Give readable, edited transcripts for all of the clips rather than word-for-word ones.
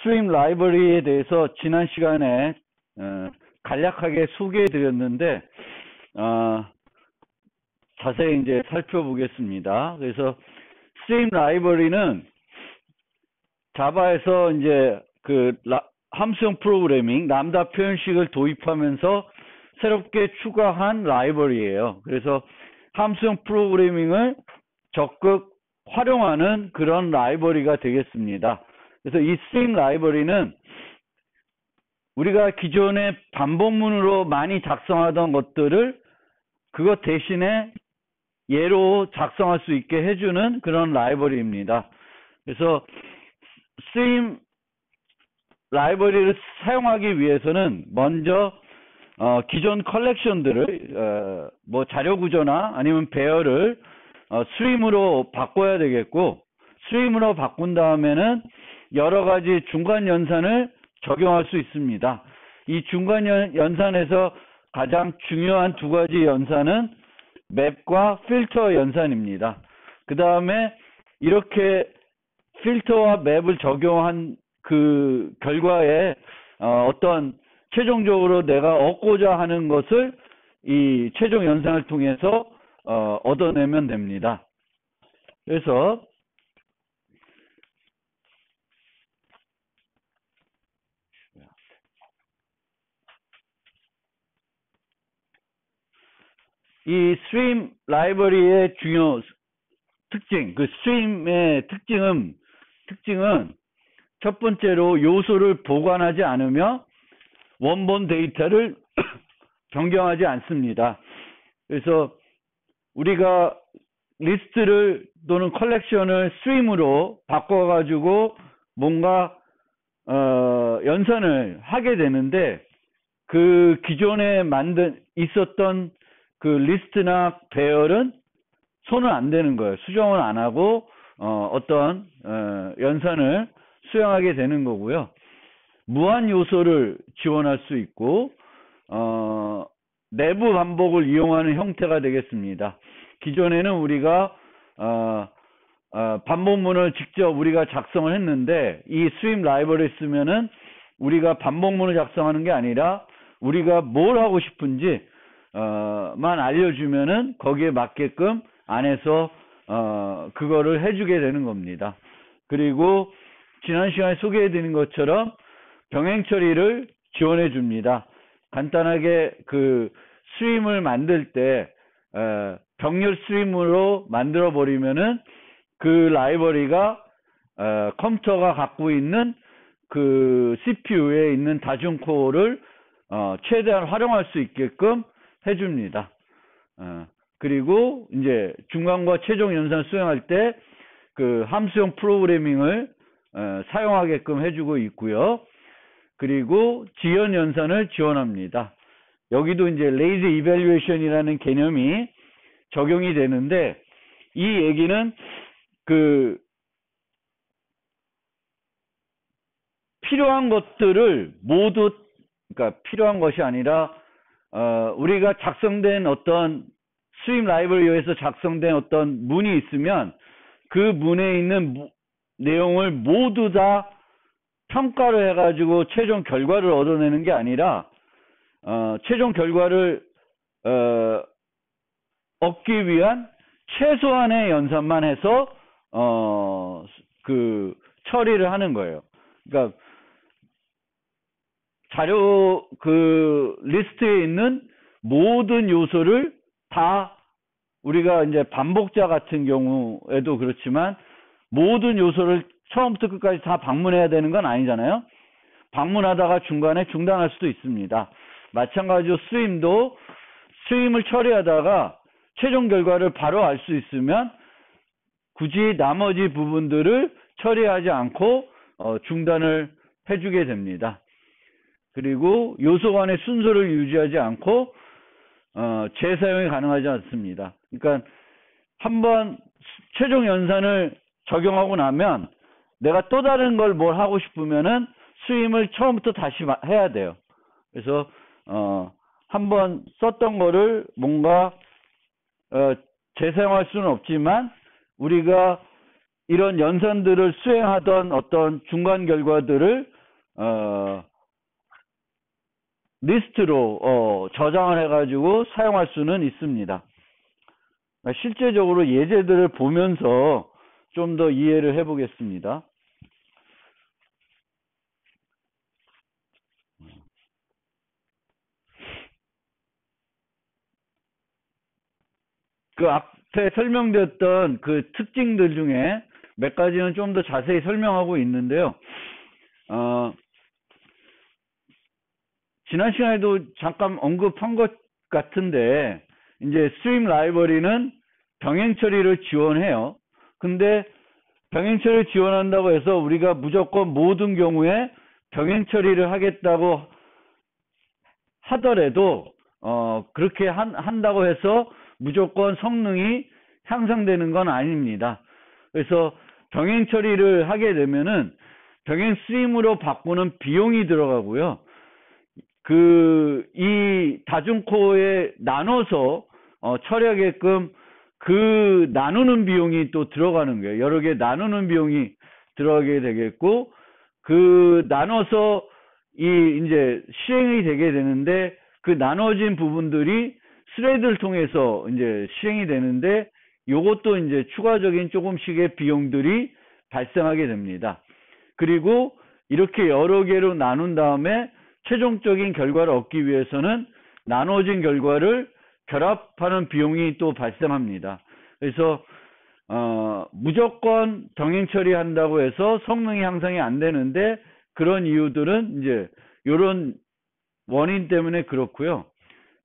스트림 라이브러리에 대해서 지난 시간에 간략하게 소개해 드렸는데 자세히 이제 살펴보겠습니다. 그래서 스트림 라이브러리는 자바에서 이제 함수형 프로그래밍 람다 표현식을 도입하면서 새롭게 추가한 라이브러리예요. 그래서 함수형 프로그래밍을 적극 활용하는 그런 라이브러리가 되겠습니다. 그래서 이 스트림 라이브러리는 우리가 기존에 반복문으로 많이 작성하던 것들을 그것 대신에 예로 작성할 수 있게 해주는 그런 라이브러리입니다. 그래서 스트림 라이브러리를 사용하기 위해서는 먼저 기존 컬렉션들을 뭐 자료 구조나 아니면 배열을 스트림으로 바꿔야 되겠고, 스트림으로 바꾼 다음에는 여러 가지 중간 연산을 적용할 수 있습니다. 이 중간 연산에서 가장 중요한 두 가지 연산은 맵과 필터 연산입니다. 그 다음에 이렇게 필터와 맵을 적용한 그 결과에 어떤 최종적으로 내가 얻고자 하는 것을 이 최종 연산을 통해서 얻어내면 됩니다. 그래서 이 스트림 라이브러리의 중요 특징, 그 스트림의 특징은 첫 번째로 요소를 보관하지 않으며 원본 데이터를 변경하지 않습니다. 그래서 우리가 리스트를 또는 컬렉션을 스트림으로 바꿔가지고 뭔가 연산을 하게 되는데, 그 기존에 있었던 그 리스트나 배열은 손은 안 대는 거예요. 수정을 안 하고 어떤 연산을 수행하게 되는 거고요. 무한 요소를 지원할 수 있고 내부 반복을 이용하는 형태가 되겠습니다. 기존에는 우리가 반복문을 직접 우리가 작성을 했는데, 이 스트림 라이브러리 쓰면은 우리가 반복문을 작성하는 게 아니라 우리가 뭘 하고 싶은지 만 알려주면은 거기에 맞게끔 안에서 그거를 해주게 되는 겁니다. 그리고 지난 시간에 소개해드린 것처럼 병행 처리를 지원해 줍니다. 간단하게 그 스트림을 만들 때 병렬 스트림으로 만들어 버리면은 그 라이브러리가 컴퓨터가 갖고 있는 그 CPU에 있는 다중 코어를 최대한 활용할 수 있게끔 해줍니다. 그리고 이제 중간과 최종 연산 수행할 때 그 함수형 프로그래밍을 사용하게끔 해주고 있고요. 그리고 지연 연산을 지원합니다. 여기도 이제 레이지 이밸류에이션이라는 개념이 적용이 되는데, 이 얘기는 그 필요한 것들을 모두, 그러니까 필요한 것이 아니라 우리가 작성된 어떤 스트림 라이브러리에서 작성된 어떤 문이 있으면 그 문에 있는 내용을 모두 다 평가를 해가지고 최종 결과를 얻어내는 게 아니라 최종 결과를 얻기 위한 최소한의 연산만 해서 그 처리를 하는 거예요. 그러니까 자료 그 리스트에 있는 모든 요소를 다 우리가 이제 반복자 같은 경우에도 그렇지만 모든 요소를 처음부터 끝까지 다 방문해야 되는 건 아니잖아요. 방문하다가 중간에 중단할 수도 있습니다. 마찬가지로 스트림을 처리하다가 최종 결과를 바로 알 수 있으면 굳이 나머지 부분들을 처리하지 않고 중단을 해주게 됩니다. 그리고 요소 간의 순서를 유지하지 않고 재사용이 가능하지 않습니다. 그러니까 한번 최종 연산을 적용하고 나면 내가 또 다른 걸 뭘 하고 싶으면은 스트림을 처음부터 다시 해야 돼요. 그래서 한번 썼던 거를 뭔가 재사용할 수는 없지만 우리가 이런 연산들을 수행하던 어떤 중간 결과들을 리스트로 저장을 해가지고 사용할 수는 있습니다. 실제적으로 예제들을 보면서 좀 더 이해를 해보겠습니다. 그 앞에 설명드렸던 그 특징들 중에 몇 가지는 좀 더 자세히 설명하고 있는데요. 지난 시간에도 잠깐 언급한 것 같은데, 이제 스트림 라이브러리는 병행 처리를 지원해요. 근데 병행 처리를 지원한다고 해서 우리가 무조건 모든 경우에 병행 처리를 하겠다고 하더라도 그렇게 한다고 해서 무조건 성능이 향상되는 건 아닙니다. 그래서 병행 처리를 하게 되면은 병행 스트림으로 바꾸는 비용이 들어가고요. 이 다중코어에 나눠서 처리하게끔 그 나누는 비용이 또 들어가는 거예요. 여러 개 나누는 비용이 들어가게 되겠고, 그 나눠서 이제 실행이 되게 되는데, 그 나눠진 부분들이 스레드를 통해서 이제 실행이 되는데, 요것도 이제 추가적인 조금씩의 비용들이 발생하게 됩니다. 그리고 이렇게 여러 개로 나눈 다음에 최종적인 결과를 얻기 위해서는 나눠진 결과를 결합하는 비용이 또 발생합니다. 그래서 무조건 병행 처리한다고 해서 성능이 향상이 안 되는데, 그런 이유들은 이제 이런 원인 때문에 그렇고요.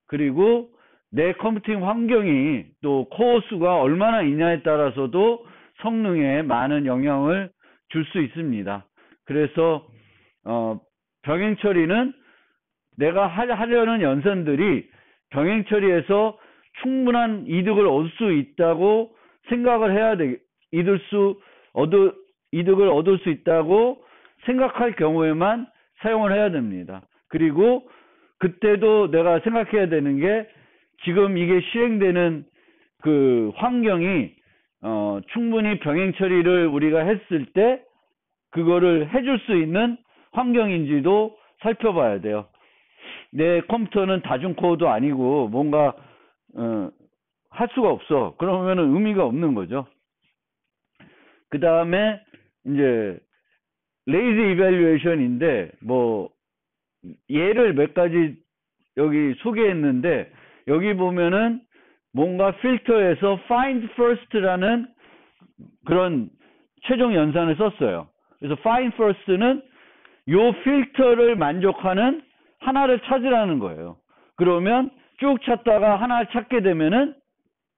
그리고 내 컴퓨팅 환경이 또 코어 수가 얼마나 있냐에 따라서도 성능에 많은 영향을 줄 수 있습니다. 그래서 병행 처리는 내가 하려는 연산들이 병행 처리에서 충분한 이득을 얻을 수 있다고 생각을 해야 돼. 이득을 얻을 수 있다고 생각할 경우에만 사용을 해야 됩니다. 그리고 그때도 내가 생각해야 되는 게, 지금 이게 실행되는 그 환경이 충분히 병행 처리를 우리가 했을 때 그거를 해줄 수 있는 환경인지도 살펴봐야 돼요. 내 컴퓨터는 다중코어도 아니고 뭔가 할 수가 없어. 그러면은 의미가 없는 거죠. 그 다음에 이제 레이즈 이밸류에이션인데, 뭐 예를 몇 가지 여기 소개했는데, 여기 보면은 뭔가 필터에서 find first라는 그런 최종 연산을 썼어요. 그래서 find first는 요 필터를 만족하는 하나를 찾으라는 거예요. 그러면 쭉 찾다가 하나를 찾게 되면은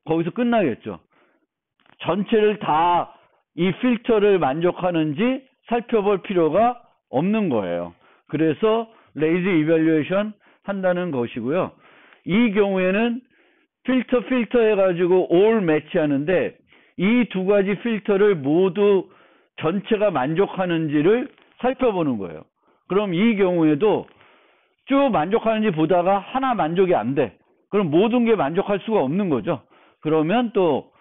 거기서 끝나겠죠. 전체를 다 이 필터를 만족하는지 살펴볼 필요가 없는 거예요. 그래서 레이즈 이밸류에이션 한다는 것이고요. 이 경우에는 필터 해가지고 all 매치하는데, 이 두 가지 필터를 모두 전체가 만족하는지를 살펴보는 거예요. 그럼 이 경우에도 쭉 만족하는지 보다가 하나 만족이 안 돼. 그럼 모든 게 만족할 수가 없는 거죠. 그러면 또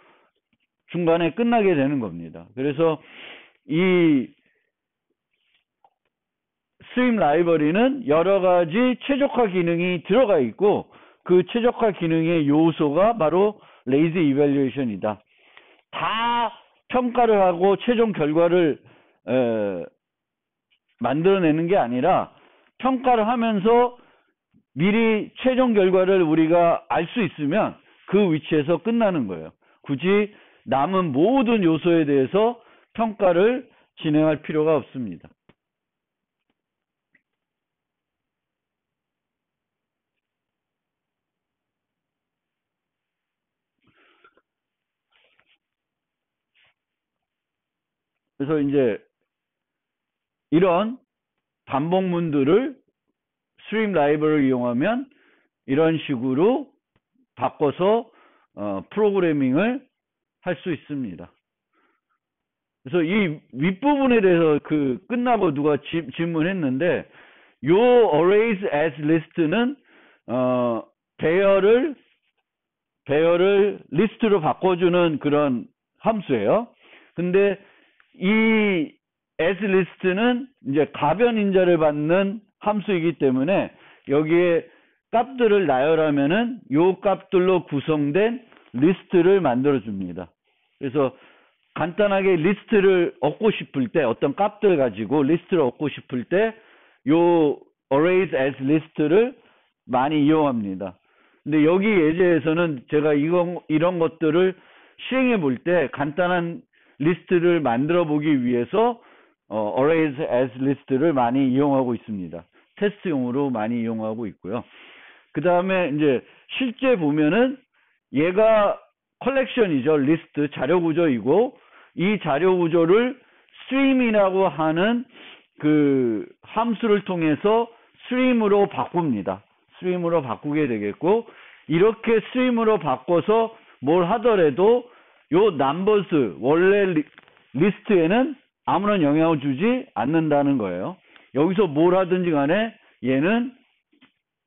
중간에 끝나게 되는 겁니다. 그래서 이 스트림 라이브러리는 여러 가지 최적화 기능이 들어가 있고, 그 최적화 기능의 요소가 바로 레이즈 이밸류에이션이다. 다 평가를 하고 최종 결과를 만들어내는 게 아니라, 평가를 하면서 미리 최종 결과를 우리가 알 수 있으면 그 위치에서 끝나는 거예요. 굳이 남은 모든 요소에 대해서 평가를 진행할 필요가 없습니다. 그래서 이제 이런 반복문들을 스트림 라이브러리를 이용하면 이런 식으로 바꿔서 프로그래밍을 할 수 있습니다. 그래서 이 윗부분에 대해서 끝나고 누가 질문했는데, 요 arrays as list는 배열을 리스트로 바꿔주는 그런 함수예요. 근데 이 as list는 이제 가변 인자를 받는 함수이기 때문에 여기에 값들을 나열하면은 요 값들로 구성된 리스트를 만들어 줍니다. 그래서 간단하게 리스트를 얻고 싶을 때, 어떤 값들 가지고 리스트를 얻고 싶을 때 요 arrays as list를 많이 이용합니다. 근데 여기 예제에서는 제가 이런 것들을 시행해 볼 때 간단한 리스트를 만들어 보기 위해서 arrays as list를 많이 이용하고 있습니다. 테스트용으로 많이 이용하고 있고요. 그 다음에 이제 실제 보면은 얘가 컬렉션이죠. 리스트 자료 구조이고, 이 자료 구조를 stream이라고 하는 그 함수를 통해서 stream으로 바꿉니다. stream으로 바꾸게 되겠고, 이렇게 stream으로 바꿔서 뭘 하더라도 요 numbers 원래 리스트에는 아무런 영향을 주지 않는다는 거예요. 여기서 뭘 하든지 간에 얘는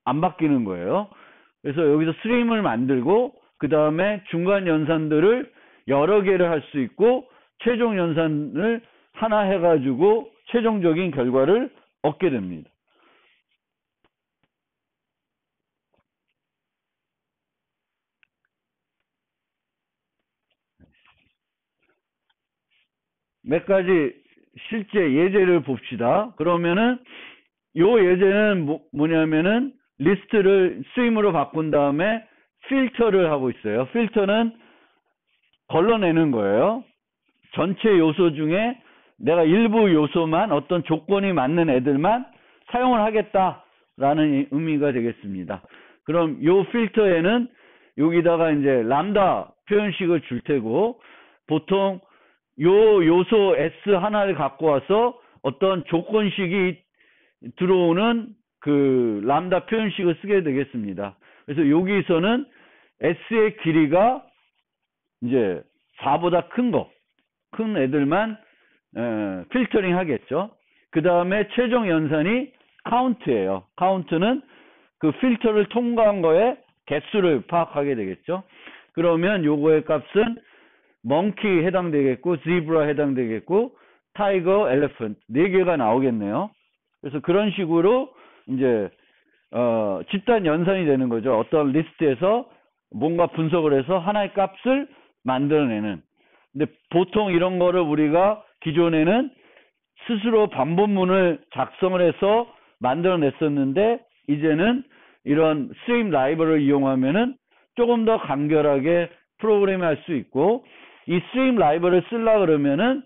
안 바뀌는 거예요. 그래서 여기서 stream을 만들고, 그 다음에 중간 연산들을 여러 개를 할 수 있고, 최종 연산을 하나 해가지고 최종적인 결과를 얻게 됩니다. 몇 가지 실제 예제를 봅시다. 그러면은 요 예제는 뭐냐면은 리스트를 stream으로 바꾼 다음에 필터를 하고 있어요. 필터는 걸러내는 거예요. 전체 요소 중에 내가 일부 요소만, 어떤 조건이 맞는 애들만 사용을 하겠다라는 의미가 되겠습니다. 그럼 요 필터에는 여기다가 이제 람다 표현식을 줄 테고, 보통 요 요소 S 하나를 갖고 와서 어떤 조건식이 들어오는 그 람다 표현식을 쓰게 되겠습니다. 그래서 여기서는 S의 길이가 이제 4보다 큰 애들만 필터링 하겠죠. 그 다음에 최종 연산이 카운트예요. 카운트는 그 필터를 통과한 거에 개수를 파악하게 되겠죠. 그러면 요거의 값은 멍키 해당되겠고, 지브라 해당되겠고, 타이거, 엘레펀트 4개가 나오겠네요. 그래서 그런 식으로 이제 집단 연산이 되는 거죠. 어떤 리스트에서 뭔가 분석을 해서 하나의 값을 만들어내는. 근데 보통 이런 거를 우리가 기존에는 스스로 반복문을 작성을 해서 만들어냈었는데, 이제는 이런 스트림 라이브러를 이용하면은 조금 더 간결하게 프로그램을 할 수 있고, 이 스트림 라이브러를 쓰려고 그러면은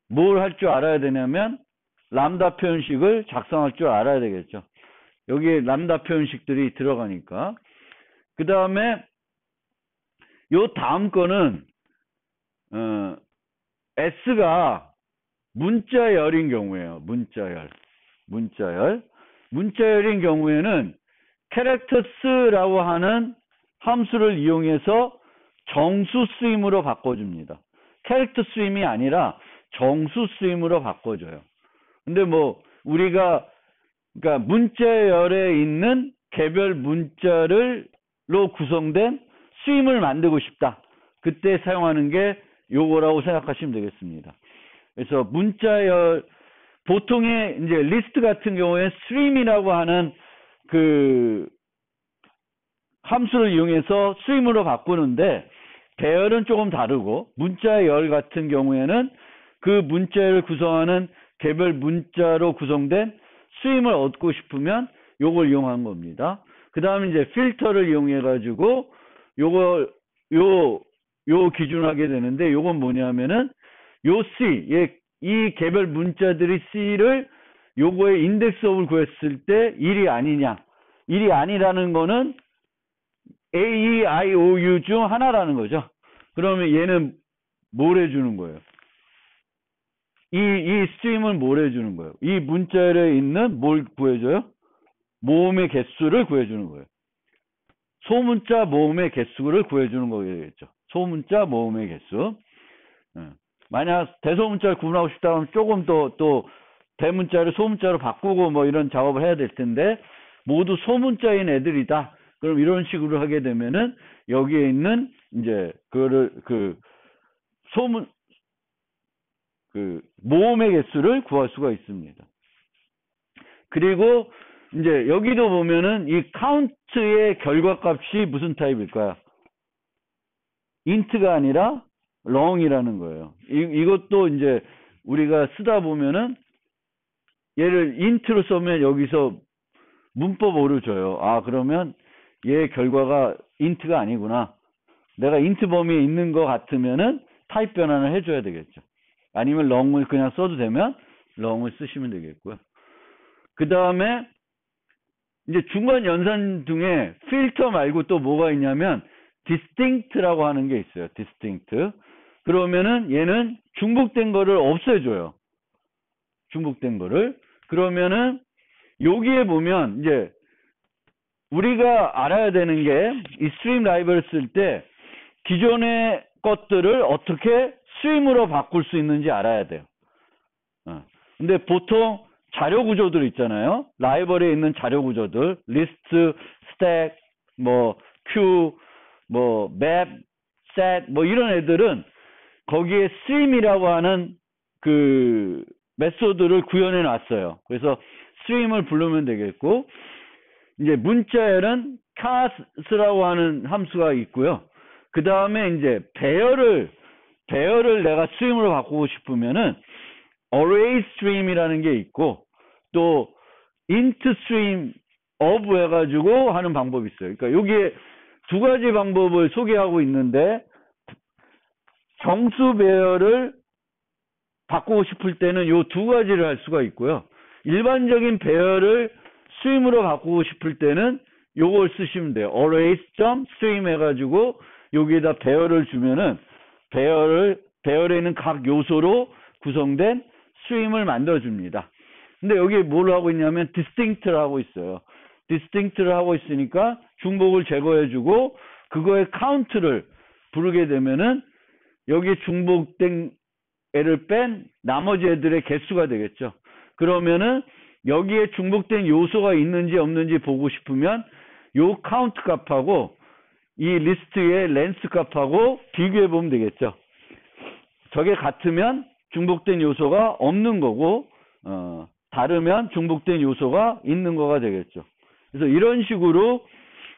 뭘 할 줄 알아야 되냐면 람다 표현식을 작성할 줄 알아야 되겠죠. 여기에 람다 표현식들이 들어가니까. 그 다음에 요 다음 거는 S가 문자열인 경우에요. 문자열인 경우에는 characters라고 하는 함수를 이용해서 정수 스트림으로 바꿔줍니다. 캐릭터 스트림이 아니라 정수 스트림으로 바꿔줘요. 근데 뭐 우리가 그러니까 문자열에 있는 개별 문자로 구성된 스트림을 만들고 싶다. 그때 사용하는 게 요거라고 생각하시면 되겠습니다. 그래서 문자열 보통의 이제 리스트 같은 경우에 스트림이라고 하는 그 함수를 이용해서 스트림으로 바꾸는데, 배열은 조금 다르고, 문자열 같은 경우에는 그 문자열을 구성하는 개별 문자로 구성된 스트림을 얻고 싶으면 요걸 이용한 겁니다. 그 다음에 이제 필터를 이용해 가지고 요 기준하게 되는데, 요건 뭐냐면은 요 C, 이 개별 문자들이 C를 요거의 인덱스 업을 구했을 때 1이 아니냐. 1이 아니라는 거는 A, E, I, O, U 중 하나라는 거죠. 그러면 얘는 뭘 해주는 거예요? 이 스트림은 뭘 해주는 거예요? 이 문자열에 있는 뭘 구해줘요? 모음의 개수를 구해주는 거예요. 소문자 모음의 개수를 구해주는 거겠죠. 소문자 모음의 개수. 만약 대소문자를 구분하고 싶다 하면 조금 또 대문자를 소문자로 바꾸고 뭐 이런 작업을 해야 될 텐데, 모두 소문자인 애들이다. 그럼 이런 식으로 하게 되면은 여기에 있는 이제 그거를 그 그 모음의 개수를 구할 수가 있습니다. 그리고 이제 여기도 보면은 이 카운트의 결과값이 무슨 타입일까요? int가 아니라 long이라는 거예요. 이것도 이제 우리가 쓰다 보면은 얘를 int로 쓰면 여기서 문법어를 줘요. 아, 그러면 얘 결과가 int가 아니구나. 내가 int 범위에 있는 것 같으면은 타입 변환을 해줘야 되겠죠. 아니면 long을 그냥 써도 되면 long을 쓰시면 되겠고요. 그 다음에 이제 중간 연산 중에 필터 말고 또 뭐가 있냐면 distinct라고 하는 게 있어요. distinct. 그러면은 얘는 중복된 거를 없애줘요. 중복된 거를. 그러면은 여기에 보면 이제 우리가 알아야 되는 게 이 스트림 라이브를 쓸 때 기존의 것들을 어떻게 스트림으로 바꿀 수 있는지 알아야 돼요. 근데 보통 자료 구조들 있잖아요. 라이브러리에 있는 자료 구조들, 리스트, 스택, 뭐 큐, 뭐 맵, 셋, 뭐 이런 애들은 거기에 스트림이라고 하는 그 메소드를 구현해 놨어요. 그래서 스트림을 부르면 되겠고, 이제 문자에는 카스라고 하는 함수가 있고요. 그 다음에 이제 배열을 내가 스트림으로 바꾸고 싶으면은 array stream이라는 게 있고, 또 int stream of 해가지고 하는 방법이 있어요. 그러니까 여기에 두 가지 방법을 소개하고 있는데, 정수 배열을 바꾸고 싶을 때는 요 두 가지를 할 수가 있고요. 일반적인 배열을 스트림으로 바꾸고 싶을 때는 요걸 쓰시면 돼요. arrays.stream 해가지고 여기에다 배열을 주면은 배열에 있는 각 요소로 구성된 스트림을 만들어줍니다. 근데 여기 뭘 하고 있냐면 distinct를 하고 있어요. distinct를 하고 있으니까 중복을 제거해주고 그거의 count를 부르게 되면은 여기 중복된 애를 뺀 나머지 애들의 개수가 되겠죠. 그러면은 여기에 중복된 요소가 있는지 없는지 보고 싶으면 요 count 값하고 이 리스트의 length 값하고 비교해 보면 되겠죠. 저게 같으면 중복된 요소가 없는 거고, 다르면 중복된 요소가 있는 거가 되겠죠. 그래서 이런 식으로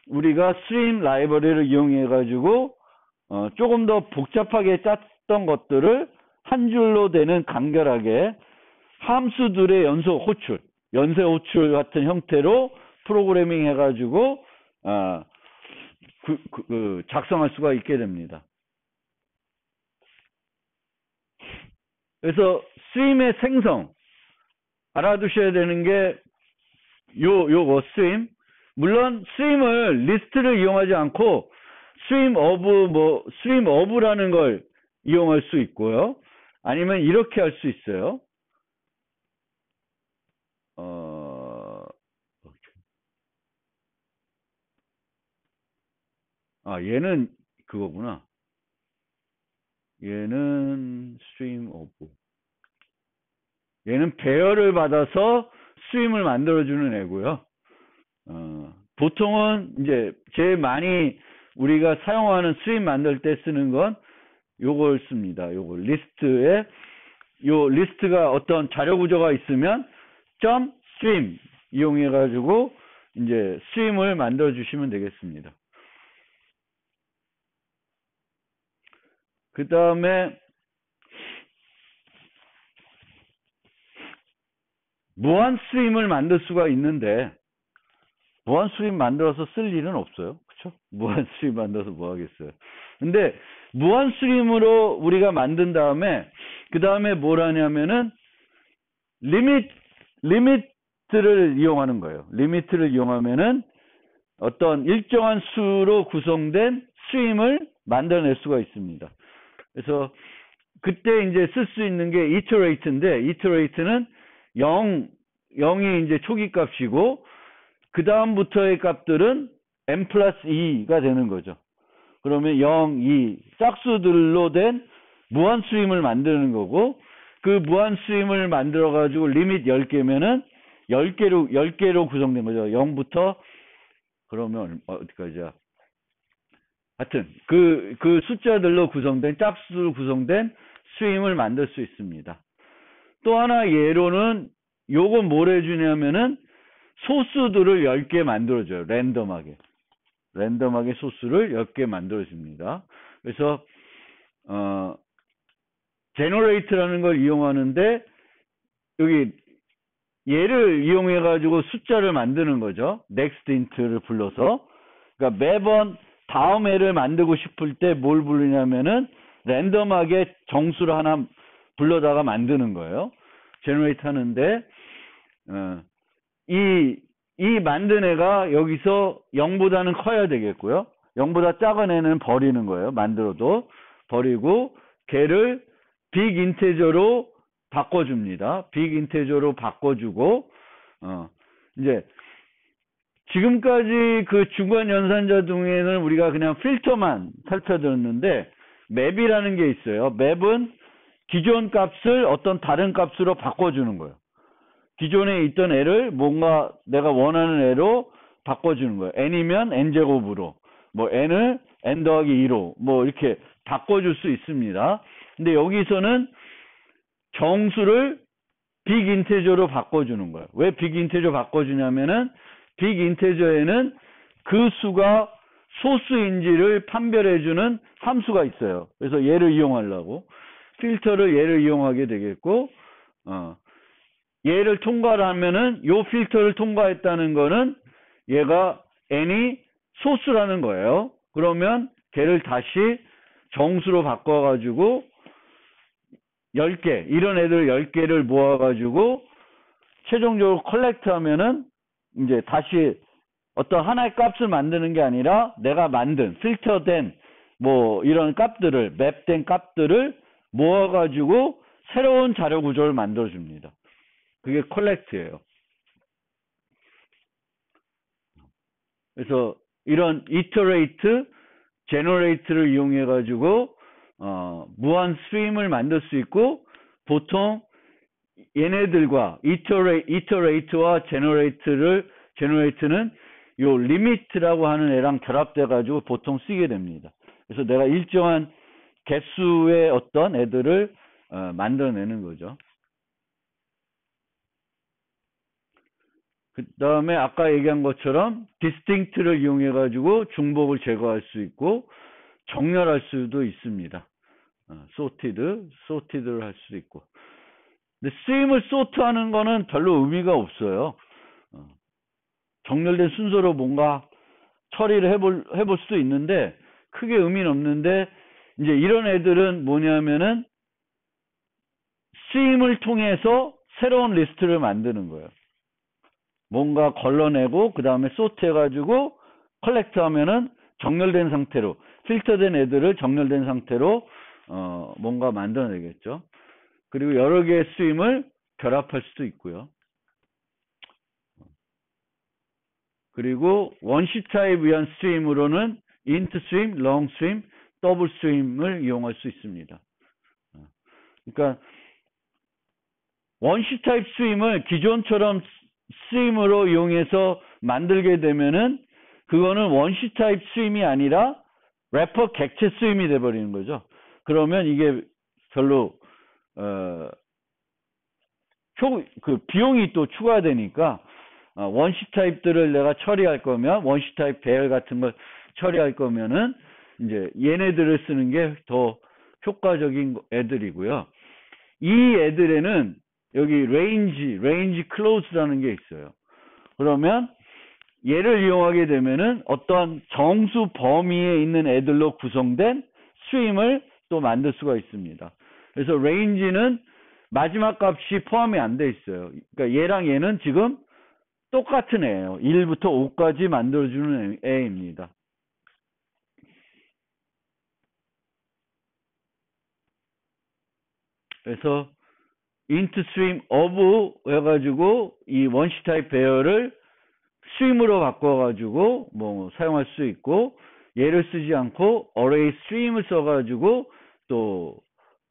우리가 스트림 라이브러리를 이용해 가지고 조금 더 복잡하게 짰던 것들을 한 줄로 되는 간결하게 함수들의 연쇄 호출 같은 형태로 프로그래밍 해가지고 작성할 수가 있게 됩니다. 그래서 스트림의 생성 알아두셔야 되는 게 요거 스트림. 물론 스트림을 리스트를 이용하지 않고 스트림 오브라는 걸 이용할 수 있고요. 아니면 이렇게 할 수 있어요. 얘는 그거구나. 얘는 스트림 오브. 얘는 배열을 받아서 스트림을 만들어주는 애고요. 보통은 이제 제일 많이 우리가 사용하는 스트림 만들 때 쓰는 건 요걸 씁니다. 요거 리스트에 요 리스트가 어떤 자료 구조가 있으면 점 스트림 이용해 가지고 이제 스트림을 만들어 주시면 되겠습니다. 그 다음에 무한 스트림을 만들 수가 있는데 무한 스트림 만들어서 쓸 일은 없어요. 그렇죠? 무한 스트림 만들어서 뭐 하겠어요. 근데 무한 스트림으로 우리가 만든 다음에 그 다음에 뭘 하냐면은 리미트를 이용하는 거예요. 리미트를 이용하면은 어떤 일정한 수로 구성된 스트림을 만들어낼 수가 있습니다. 그래서 그때 이제 쓸 수 있는 게 iterate인데 iterate는 0이 이제 초기 값이고 그 다음부터의 값들은 n 플러스 2가 되는 거죠. 그러면 0, 2 짝수들로 된 무한 스트림을 만드는 거고 그 무한 스트림을 만들어 가지고 리밋 10개면은 10개로 구성된 거죠. 0부터 그러면 어디까지야? 하여튼 그 숫자들로 구성된 짝수로 구성된 스트림을 만들 수 있습니다. 또 하나 예로는 요건 뭘 해주냐면은 소스들을 10개 만들어줘요. 랜덤하게 소스를 10개 만들어줍니다. 그래서 generate라는 걸 이용하는데 여기 얘를 이용해 가지고 숫자를 만드는 거죠. next int를 불러서. 그러니까 매번 다음 애를 만들고 싶을 때 뭘 부르냐면은 랜덤하게 정수를 하나 불러다가 만드는 거예요. generate 하는데 이 만든 애가 여기서 0보다는 커야 되겠고요. 0보다 작은 애는 버리는 거예요. 만들어도 버리고 걔를 빅 인테저로 바꿔줍니다. 빅 인테저로 바꿔주고 이제 지금까지 그 중간 연산자 중에는 우리가 그냥 필터만 살펴드렸는데 맵이라는 게 있어요. 맵은 기존 값을 어떤 다른 값으로 바꿔주는 거예요. 기존에 있던 애를 뭔가 내가 원하는 애로 바꿔주는 거예요. n이면 n제곱으로, 뭐 n을 n 더하기 2로 뭐 이렇게 바꿔줄 수 있습니다. 근데 여기서는 정수를 빅 인테저로 바꿔주는 거예요. 왜 빅 인테저 바꿔주냐면은 빅 인테저에는 그 수가 소수인지를 판별해주는 함수가 있어요. 그래서 얘를 이용하려고 필터를 얘를 이용하게 되겠고 얘를 통과를 하면은 요 필터를 통과했다는 거는 얘가 n이 소수라는 거예요. 그러면 걔를 다시 정수로 바꿔가지고 10개, 이런 애들 10개를 모아가지고 최종적으로 컬렉트 하면은 이제 다시 어떤 하나의 값을 만드는 게 아니라 내가 만든 필터된 뭐 이런 값들을 맵된 값들을 모아가지고 새로운 자료 구조를 만들어줍니다. 그게 컬렉트예요. 그래서 이런 iterate, generate를 이용해 가지고 무한 스트림을 만들 수 있고 보통 얘네들과 iterate와 generate는 요 limit라고 하는 애랑 결합돼 가지고 보통 쓰게 됩니다. 그래서 내가 일정한 개수의 어떤 애들을 만들어내는 거죠. 그 다음에 아까 얘기한 것처럼 distinct를 이용해 가지고 중복을 제거할 수 있고 정렬할 수도 있습니다. sorted를 할 수도 있고. 근데 스트림을 sort하는 거는 별로 의미가 없어요. 정렬된 순서로 뭔가 처리를 해볼 수도 있는데 크게 의미는 없는데 이제 이런 애들은 뭐냐면은 스트림을 통해서 새로운 리스트를 만드는 거예요. 뭔가 걸러내고 그 다음에 소트 해가지고 컬렉트 하면은 정렬된 상태로 필터된 애들을 정렬된 상태로 뭔가 만들어내겠죠. 그리고 여러 개의 스트림을 결합할 수도 있고요. 그리고 원시 타입 위한 스트림으로는 int 스트림, long 스트림, 더블 스트림을 이용할 수 있습니다. 그러니까 원시 타입 스트림을 기존처럼 스트림으로 이용해서 만들게 되면은 그거는 원시 타입 스트림이 아니라 래퍼 객체 스트림이 돼버리는 거죠. 그러면 이게 별로 그 비용이 또 추가되니까 원시 타입들을 내가 처리할 거면 원시 타입 배열 같은 걸 처리할 거면은 이제 얘네들을 쓰는 게 더 효과적인 애들이고요. 이 애들에는 여기 range close라는 게 있어요. 그러면 얘를 이용하게 되면은 어떤 정수 범위에 있는 애들로 구성된 스트림을 또 만들 수가 있습니다. 그래서 range는 마지막 값이 포함이 안 돼 있어요. 그러니까 얘랑 얘는 지금 똑같은 애예요. 1부터 5까지 만들어주는 애입니다. 그래서 int string of 해가지고 이 원시 타입 배열을 스트림으로 바꿔가지고 뭐 사용할 수 있고 얘를 쓰지 않고 array stream을 써가지고 또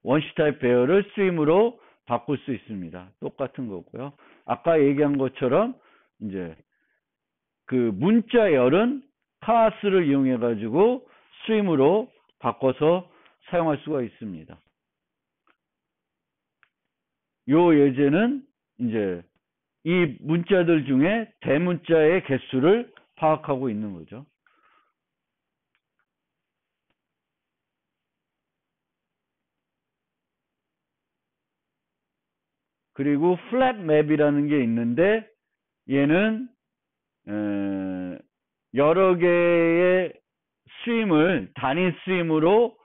원시 타입 배열을 스트림으로 바꿀 수 있습니다. 똑같은 거고요. 아까 얘기한 것처럼 이제 그 문자 열은 class를 이용해 가지고 스트림으로 바꿔서 사용할 수가 있습니다. 요 예제는 이제 이 문자들 중에 대문자의 개수를 파악하고 있는 거죠. 그리고 플랫 맵이라는 게 있는데 얘는 여러 개의 스트림을 단위 스트림으로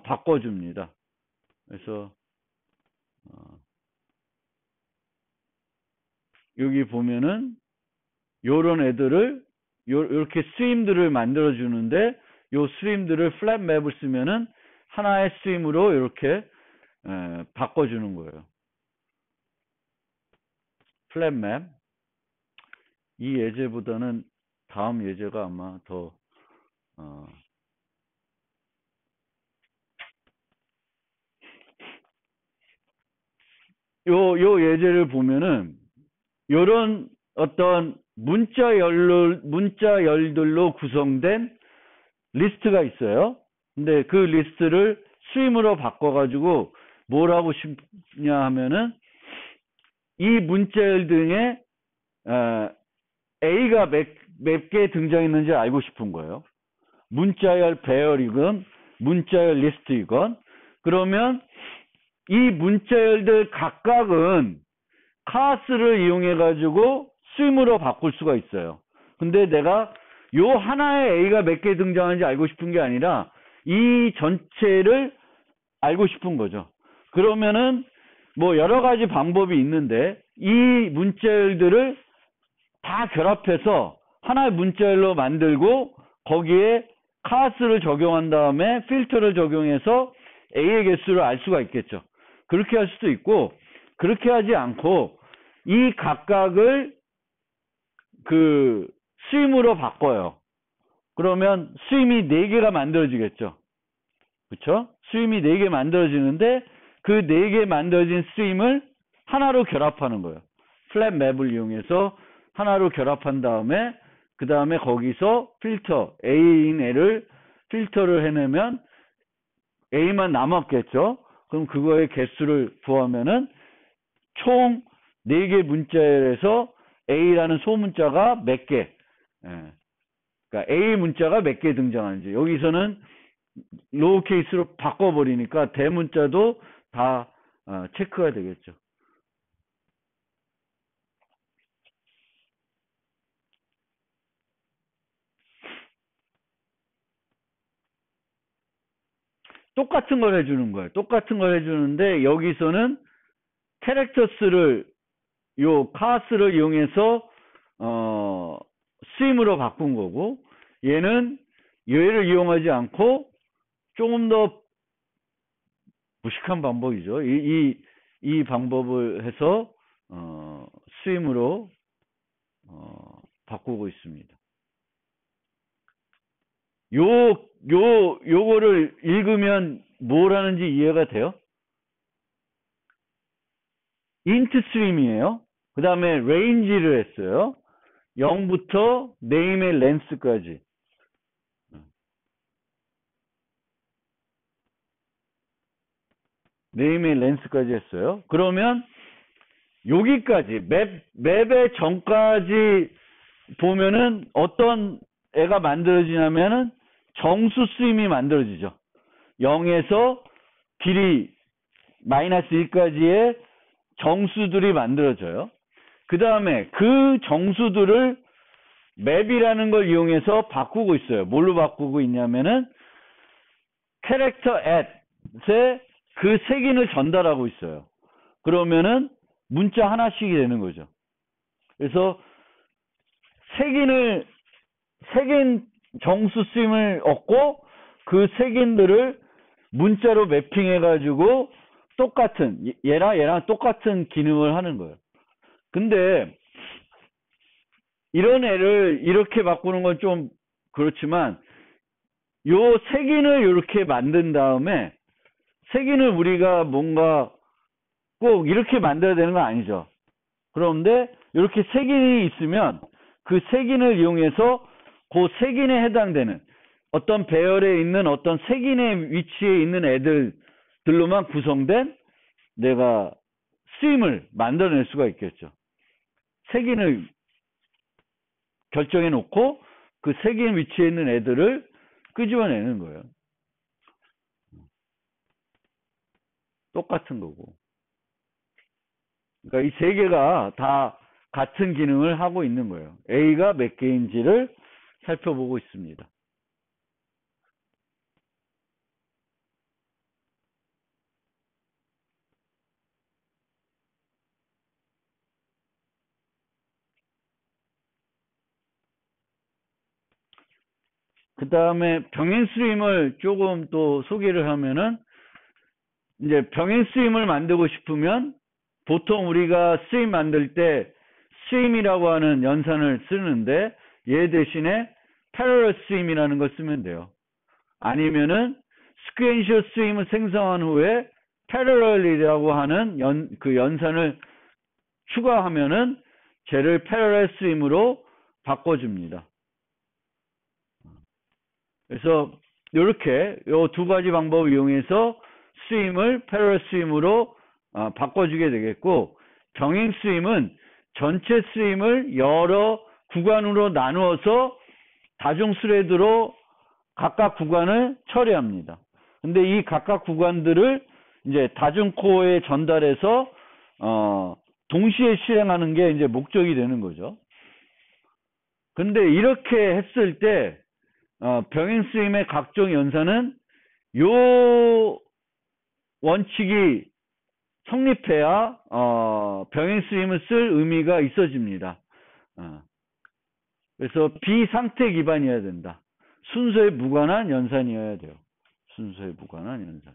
바꿔줍니다. 그래서 여기 보면은 요런 애들을 요렇게 스트림들을 만들어 주는데 요 스트림들을 플랫 맵을 쓰면은 하나의 스트림으로 이렇게 바꿔주는 거예요. 플랫 맵. 이 예제보다는 다음 예제가 아마 더 요 예제를 보면은 요런 어떤 문자열들로 구성된 리스트가 있어요. 근데 그 리스트를 스트림으로 바꿔가지고 뭘 하고 싶냐 하면은 이 문자열 등에 A가 몇 개 등장했는지 알고 싶은 거예요. 문자열 배열이건 문자열 리스트이건. 그러면 이 문자열들 각각은 카스를 이용해 가지고 스트림으로 바꿀 수가 있어요. 근데 내가 요 하나의 A가 몇 개 등장하는지 알고 싶은 게 아니라 이 전체를 알고 싶은 거죠. 그러면은 뭐 여러 가지 방법이 있는데 이 문자열들을 다 결합해서 하나의 문자열로 만들고 거기에 카스를 적용한 다음에 필터를 적용해서 A의 개수를 알 수가 있겠죠. 그렇게 할 수도 있고 그렇게 하지 않고 이 각각을 그 스트림으로 바꿔요. 그러면 스트림이 4개가 만들어지겠죠. 그렇죠? 스트림이 4개 만들어지는데 그 4개 만들어진 스트림을 하나로 결합하는 거예요. 플랫 맵을 이용해서 하나로 결합한 다음에 그 다음에 거기서 필터 A인 애를 필터를 해내면 A만 남았겠죠. 그럼 그거의 개수를 구하면은 총 4개 문자에서 A라는 소문자가 몇 개, 그러니까 A 문자가 몇 개 등장하는지. 여기서는 로우 케이스로 바꿔버리니까 대문자도 다 체크가 되겠죠. 똑같은 걸 해주는 거예요. 똑같은 걸 해주는데 여기서는 캐릭터스를 요 카스를 이용해서 스트림으로 바꾼 거고 얘는 얘를 이용하지 않고 조금 더 무식한 방법이죠. 이 방법을 해서 스트림으로 바꾸고 있습니다. 요거를 읽으면 뭘 하는지 이해가 돼요? 인트 스트림이에요. 그 다음에 레인지를 했어요. 0부터 네임의 렌스까지. 네임의 렌스까지 했어요. 그러면 여기까지 맵의 전까지 보면은 어떤 애가 만들어지냐면은 정수 스트림이 만들어지죠. 0에서 길이 마이너스 1까지의 정수들이 만들어져요. 그 다음에 그 정수들을 맵이라는 걸 이용해서 바꾸고 있어요. 뭘로 바꾸고 있냐면은 캐릭터 at에 그 색인을 전달하고 있어요. 그러면은 문자 하나씩이 되는 거죠. 그래서 색인 정수 스트림을 얻고 그 색인들을 문자로 매핑해가지고 똑같은 얘랑 똑같은 기능을 하는 거예요. 근데 이런 애를 이렇게 바꾸는 건 좀 그렇지만 요 색인을 이렇게 만든 다음에 색인을 우리가 뭔가 꼭 이렇게 만들어야 되는 건 아니죠. 그런데 이렇게 색인이 있으면 그 색인을 이용해서 그 색인에 해당되는 어떤 배열에 있는 어떤 색인의 위치에 있는 애들로만 구성된 내가 스트림을 만들어낼 수가 있겠죠. 색인을 결정해 놓고 그 색인 위치에 있는 애들을 끄집어내는 거예요. 똑같은 거고. 그러니까 이 세 개가 다 같은 기능을 하고 있는 거예요. A가 몇 개인지를 살펴보고 있습니다. 그 다음에 병행 스트림을 조금 또 소개를 하면은, 이제 병행 스트림을 만들고 싶으면 보통 우리가 스트림 만들 때 스트림이라고 하는 연산을 쓰는데 얘 대신에 패러럴 스트림이라는 걸 쓰면 돼요. 아니면은 스퀘엔셜 스트림을 생성한 후에 패러럴이라고 하는 그 연산을 추가하면은 쟤를 패러럴 스트림으로 바꿔줍니다. 그래서 이렇게 이 두 가지 방법을 이용해서 스트림을 패러럴 스트림으로 바꿔주게 되겠고, 병행 스트림은 전체 스트림을 여러 구간으로 나누어서 다중 스레드로 각각 구간을 처리합니다. 근데 이 각각 구간들을 이제 다중 코어에 전달해서 동시에 실행하는 게 이제 목적이 되는 거죠. 근데 이렇게 했을 때 병행 스트림의 각종 연산은 요 원칙이 성립해야 병행 스트림을 쓸 의미가 있어집니다. 그래서 비상태 기반이어야 된다. 순서에 무관한 연산이어야 돼요. 순서에 무관한 연산.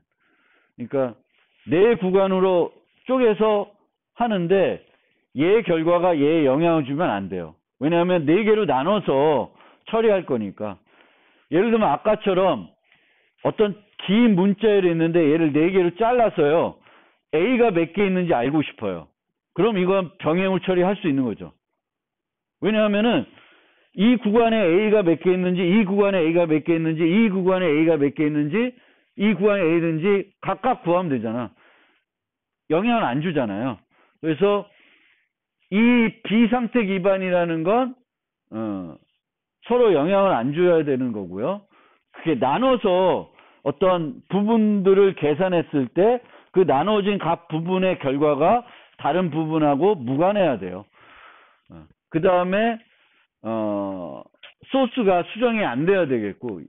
그러니까 네 구간으로 쪼개서 하는데 얘 결과가 얘에 영향을 주면 안 돼요. 왜냐하면 네 개로 나눠서 처리할 거니까. 예를 들면 아까처럼 어떤 긴 문자열이 있는데 얘를 네 개로 잘라서요, A가 몇 개 있는지 알고 싶어요. 그럼 이건 병행을 처리할 수 있는 거죠. 왜냐하면은 이 구간에 A가 몇 개 있는지, 이 구간에 A가 몇 개 있는지, 이 구간에 A가 몇 개 있는지, 이 구간에 A 있는지 각각 구하면 되잖아. 영향을 안 주잖아요. 그래서 이 비상태 기반이라는 건 서로 영향을 안 줘야 되는 거고요. 그게 나눠서 어떤 부분들을 계산했을 때 그 나눠진 각 부분의 결과가 다른 부분하고 무관해야 돼요. 그 다음에 소스가 수정이 안 돼야 되겠고,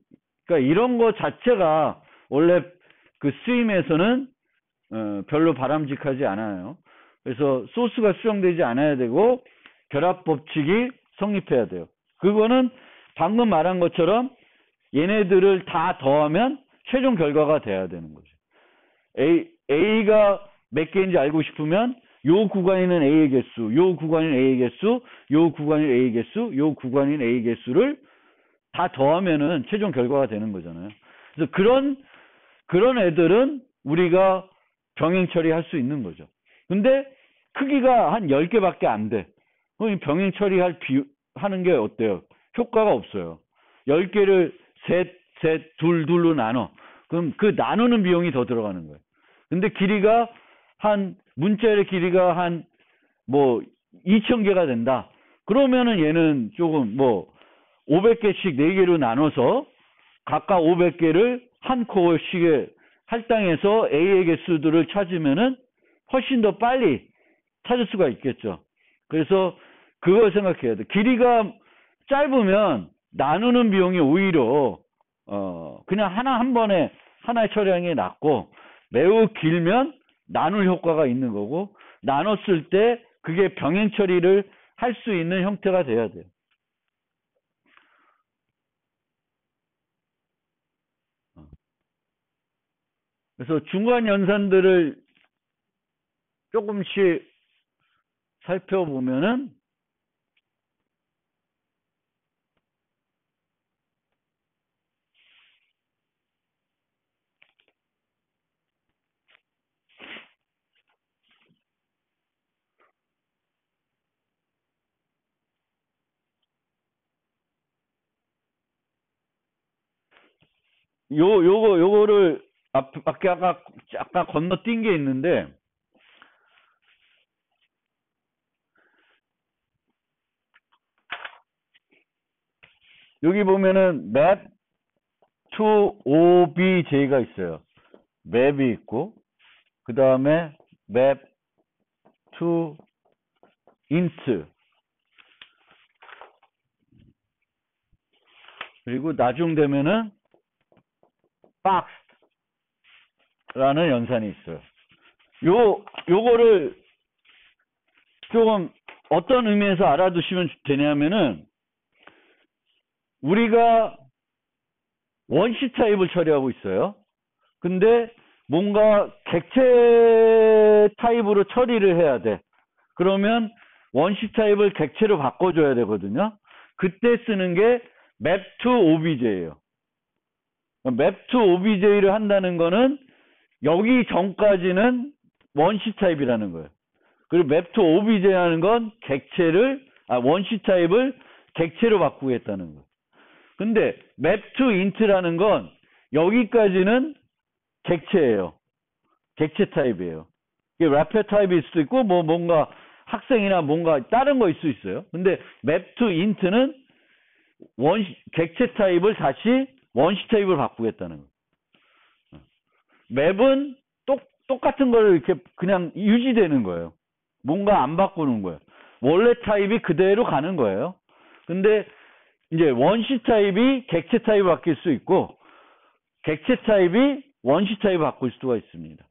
그러니까 이런 거 자체가 원래 그 스트림에서는 별로 바람직하지 않아요. 그래서 소스가 수정되지 않아야 되고 결합 법칙이 성립해야 돼요. 그거는 방금 말한 것처럼 얘네들을 다 더하면 최종 결과가 돼야 되는 거죠. A가 몇 개인지 알고 싶으면 요 구간에는 A의 개수, 요 구간에는 A의 개수, 요 구간에는 A의 개수, 요 구간에는 A의 개수를 다 더하면은 최종 결과가 되는 거잖아요. 그래서 그런 애들은 우리가 병행 처리할 수 있는 거죠. 근데 크기가 한 10개밖에 안 돼. 그럼 병행 처리할 하는 게 어때요? 효과가 없어요. 10개를 둘로 나눠. 그럼 그 나누는 비용이 더 들어가는 거예요. 근데 길이가 문자열의 길이가 한 2,000개가 된다. 그러면은 얘는 조금 500개씩 4개로 나눠서 각각 500개를 한 코어씩에 할당해서 A의 개수들을 찾으면은 훨씬 더 빨리 찾을 수가 있겠죠. 그래서 그걸 생각해야 돼. 길이가 짧으면 나누는 비용이 오히려 그냥 한 번에 하나에 처리하는 게 낫고, 매우 길면 나눌 효과가 있는 거고, 나눴을 때 그게 병행 처리를 할 수 있는 형태가 돼야 돼요. 그래서 중간 연산들을 조금씩 살펴보면은 요거를 아까 건너뛴 게 있는데, 여기 보면은 map to obj가 있어요. 맵이 있고, 그 다음에 map to int, 그리고 나중 되면은 box라는 연산이 있어요. 요거를 조금 어떤 의미에서 알아두시면 되냐면은, 우리가 원시 타입을 처리하고 있어요. 근데 뭔가 객체 타입으로 처리를 해야 돼. 그러면 원시 타입을 객체로 바꿔줘야 되거든요. 그때 쓰는 게 map to obj예요. map to obj를 한다는 거는 여기 전까지는 원시 타입이라는 거예요. 그리고 map to obj라는 건 원시 타입을 객체로 바꾸겠다는 거예요. 근데 map to int라는 건 여기까지는 객체예요. 객체 타입이에요. 이게 래퍼 타입일 수도 있고, 뭔가 학생이나 뭔가 다른 거일 수 있어요. 근데 map to int는 객체 타입을 다시 원시 타입을 바꾸겠다는 거예요. 맵은 똑같은 걸 이렇게 그냥 유지되는 거예요. 뭔가 안 바꾸는 거예요. 원래 타입이 그대로 가는 거예요. 근데 이제 원시 타입이 객체 타입을 바뀔 수 있고, 객체 타입이 원시 타입을 바꿀 수가 있습니다.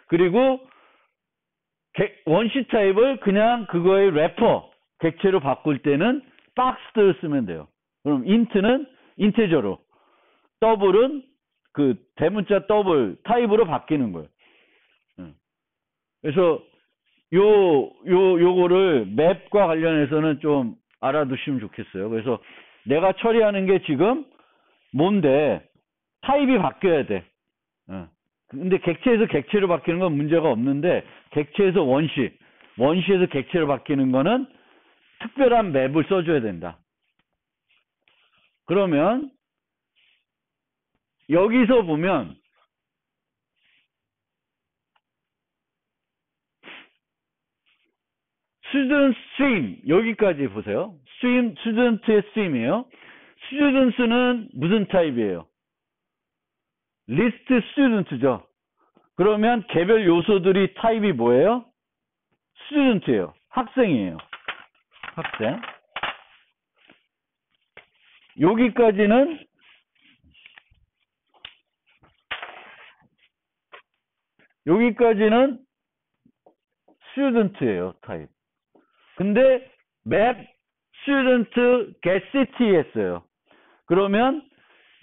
그리고 원시 타입을 그냥 그거의 래퍼, 객체로 바꿀 때는 박스를 쓰면 돼요. 그럼 int는 인테저로, 더블은 그 대문자 더블 타입으로 바뀌는 거예요. 그래서 요거를 맵과 관련해서는 좀 알아두시면 좋겠어요. 그래서 내가 처리하는 게 지금 뭔데 타입이 바뀌어야 돼. 근데 객체에서 객체로 바뀌는 건 문제가 없는데, 객체에서 원시에서 객체로 바뀌는 거는 특별한 맵을 써줘야 된다. 그러면 여기서 보면 student stream 여기까지 보세요. student의 stream이에요. students는 무슨 타입이에요? list student죠. 그러면 개별 요소들이 타입이 뭐예요? student예요. 학생이에요. 학생. 여기까지는 student예요. 타입. 근데 map student get city 했어요. 그러면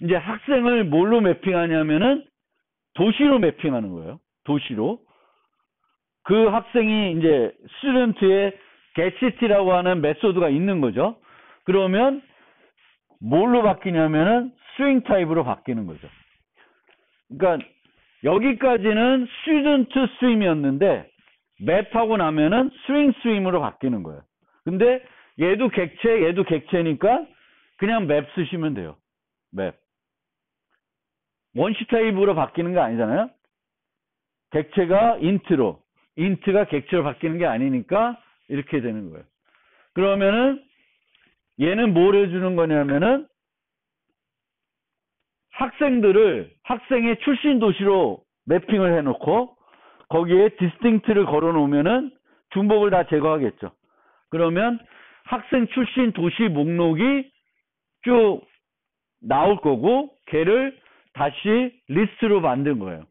이제 학생을 뭘로 매핑하냐면은 도시로 매핑하는 거예요. 도시로. 그 학생이 이제 student의 get city라고 하는 메소드가 있는 거죠. 그러면 뭘로 바뀌냐면은 string 타입으로 바뀌는 거죠. 그러니까 여기까지는 student stream이었는데 맵하고 나면은 string stream으로 바뀌는 거예요. 근데 얘도 객체니까 그냥 맵 쓰시면 돼요. 맵. 원시 타입으로 바뀌는 거 아니잖아요. 객체가 int가 객체로 바뀌는 게 아니니까 이렇게 되는 거예요. 그러면은 얘는 뭘 해주는 거냐면은 학생의 출신 도시로 매핑을 해놓고 거기에 distinct를 걸어놓으면은 중복을 다 제거하겠죠. 그러면 학생 출신 도시 목록이 쭉 나올 거고 걔를 다시 리스트로 만든 거예요.